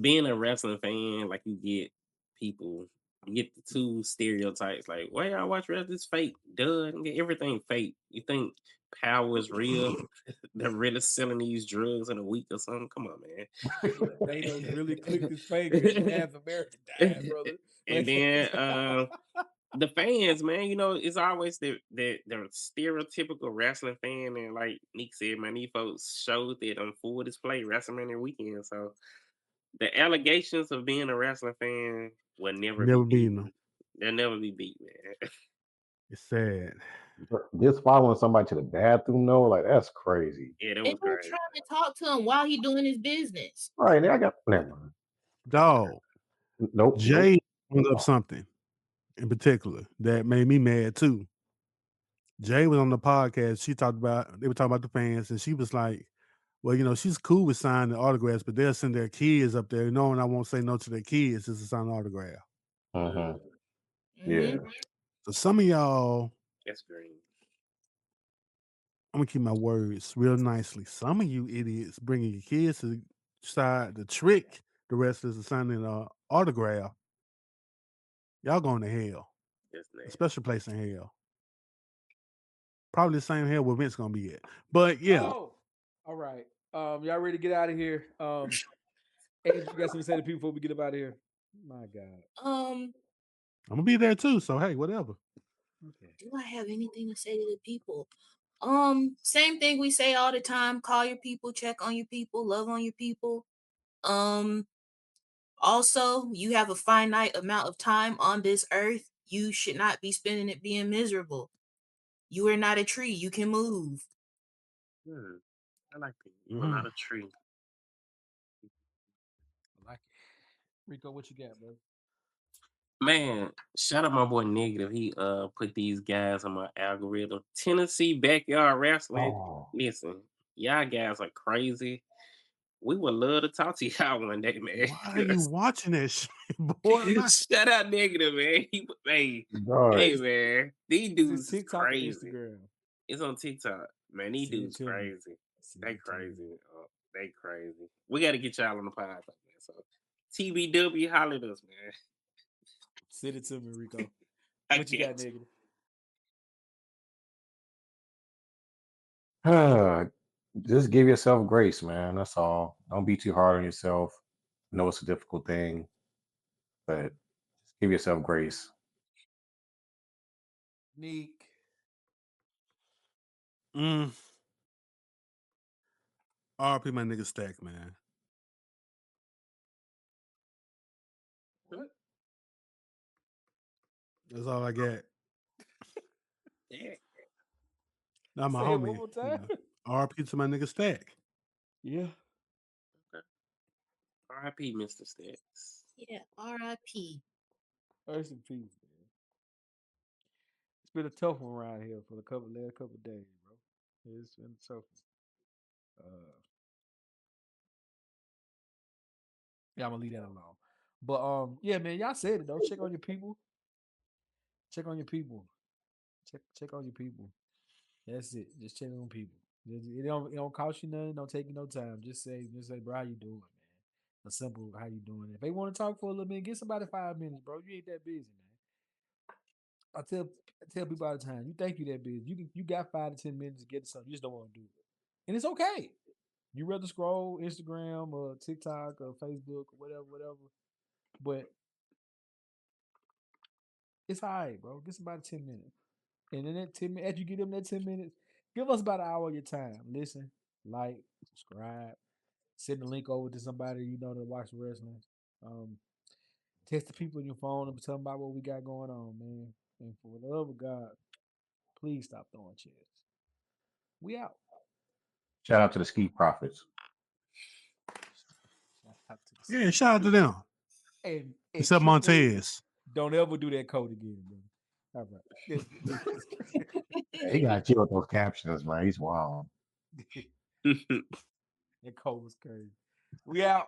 being a wrestling fan, like you get the two stereotypes, like, why y'all watch wrestling? It's fake, duh. Everything fake. You think power is real? They're really selling these drugs in a week or something. Come on, man. Thanos really clicked his fingers and half America died, brother. And Like, then the fans, man, you know, it's always the stereotypical wrestling fan, and like Nick said, man, these folks showed that on full display WrestleMania weekend. So the allegations of being a wrestling fan will never be Never beat. been them. They'll never be beat, man. It's sad. Just following somebody to the bathroom, though, like that's crazy. Yeah, that they was were crazy. trying to talk to him while he doing his business. All right, now I got never mind. Dog. Nope, nope. Jay brought up something in particular that made me mad too. Jay was on the podcast. They were talking about the fans, and she was like, well, you know, she's cool with signing autographs, but they'll send their kids up there, knowing I won't say no to their kids just to sign an autograph. Mm-hmm. Yeah. Mm-hmm. So some of y'all, That's green. I'm gonna keep my words real nicely. Some of you idiots bringing your kids to side to trick the wrestlers to signing an autograph. Y'all going to hell, That's a nasty. special place in hell. Probably the same hell where Vince gonna be at. But yeah, oh, all right. Y'all ready to get out of here? Age, you got something to say to people before we get up out of here? My God. Um, I'm gonna be there too. So hey, whatever. Okay. do I have anything to say to the people? Same thing we say all the time: call your people, check on your people, love on your people. Um, Also, you have a finite amount of time on this earth. You should not be spending it being miserable. You are not a tree. You can move. I like that. You are not a tree. I like it. Rico, what you got, bro? Man, shout out my boy Negative. He put these guys on my algorithm. Tennessee backyard wrestling. Oh, Listen, y'all guys are crazy. We would love to talk to y'all one day, man. Why are you watching that shit, boy? I'm not- Shout out Negative, man. God. Hey, man. These Is it dudes is TikTok or crazy. Instagram? It's on TikTok, man. These Send it dudes to me. crazy. Send They it to me. crazy. They crazy. We got to get y'all on the podcast, man. So TBW, holler at us, man. Send it to me, Rico. I What you got, can't. negative? Just give yourself grace, man. That's all. Don't be too hard on yourself. I know it's a difficult thing, but just give yourself grace. Neek. Mm. RP my nigga Stack, man. What? That's all I got. Yeah. Not my Say it one homie. more time. RP to my nigga Stack. Yeah. RIP, Mr. Stats. Yeah, R.I.P. Rest in peace, man. It's been a tough one around here for the last couple of days, bro. It's been a tough one. Yeah, I'm gonna leave that alone. But yeah, man, y'all said it though. Check on your people. Check on your people. Check on your people. That's it. Just check on people. It don't cost you nothing. Don't take you no time. Just say, bro, how you doing, man? A simple how you doing. If they want to talk for a little bit, get somebody 5 minutes, bro. You ain't that busy, man. I tell people all the time, you think you that busy. You got 5 to 10 minutes to get to something. You just don't want to do it. And it's okay. You rather scroll Instagram or TikTok or Facebook or whatever. But it's all right, bro. Get about 10 minutes. And in that 10 minutes, after you get them that 10 minutes, give us about an hour of your time. Listen, like, subscribe, send the link over to somebody you know that watch wrestling. Um, Text the people in your phone and tell them about what we got going on, man. And for the love of God, please stop throwing chairs. We out. Shout out to the Ski Profits. Shout out to the Yeah, shout out to them. and Except Triple H, Montez. don't ever do that code again, bro. All right. He got killed with those captions, man. He's wild. That code was crazy. We out.